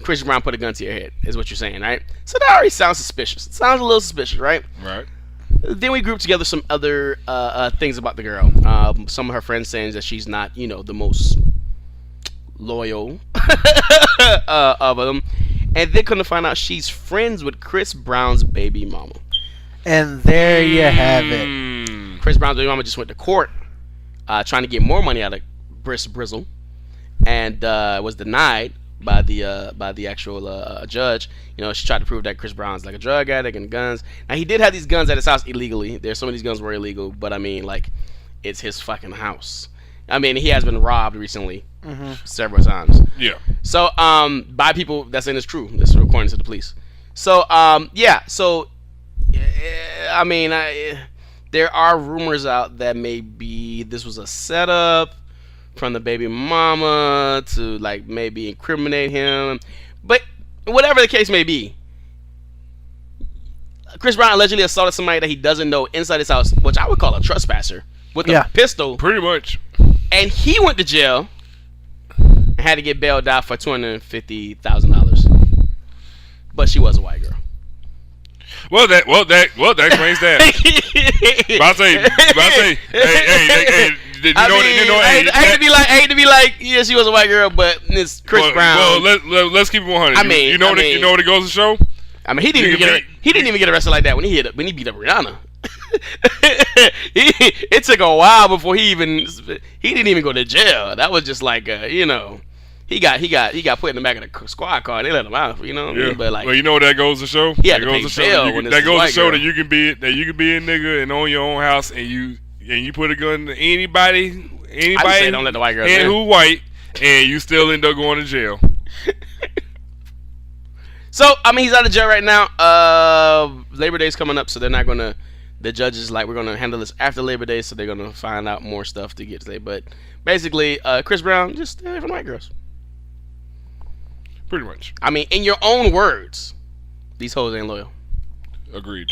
Chris Brown put a gun to your head, is what you're saying, right? So that already sounds suspicious. It sounds a little suspicious, right? Right. Then we grouped together some other things about the girl. Some of her friends saying that she's not, the most loyal of them. And then couldn't find out she's friends with Chris Brown's baby mama. And there you have it. Chris Brown's baby mama just went to court trying to get more money out of Brizzle, and was denied by the actual judge. She tried to prove that Chris Brown's like a drug addict and guns. Now, he did have these guns at his house illegally. Some of these guns were illegal, but I mean, like, it's his fucking house. I mean, he has been robbed recently several times. Yeah. So, by people that's saying it's true. This is according to the police. So, yeah. So, I mean, there are rumors out that maybe this was a setup from the baby mama to, like, maybe incriminate him. But whatever the case may be, Chris Brown allegedly assaulted somebody that he doesn't know inside his house, which I would call a trespasser, with a pistol. Pretty much. And he went to jail and had to get bailed out for $250,000. But she was a white girl. Well, that explains that. But I say, hey, I hate to be like, yeah, she was a white girl, but it's Chris Brown. Well, let's keep it 100. I mean, you know what it goes to show. I mean, he didn't even get arrested like that when he beat up Rihanna. It took a while before he didn't even go to jail. That was just like he got put in the back of the squad car. They let him out, What I mean? But like, well, you know what that goes to show? He had to pay bail when that goes to show girl. that you can be a nigga and own your own house, and you put a gun to anybody I say don't let the white girl and who white, and you still end up going to jail. So I mean, he's out of jail right now. Labor Day's coming up, so they're not gonna. The judge is like, we're gonna handle this after Labor Day, so they're gonna find out more stuff to get today. But basically, Chris Brown, just stay away from white girls. Pretty much. I mean, in your own words, these hoes ain't loyal. Agreed.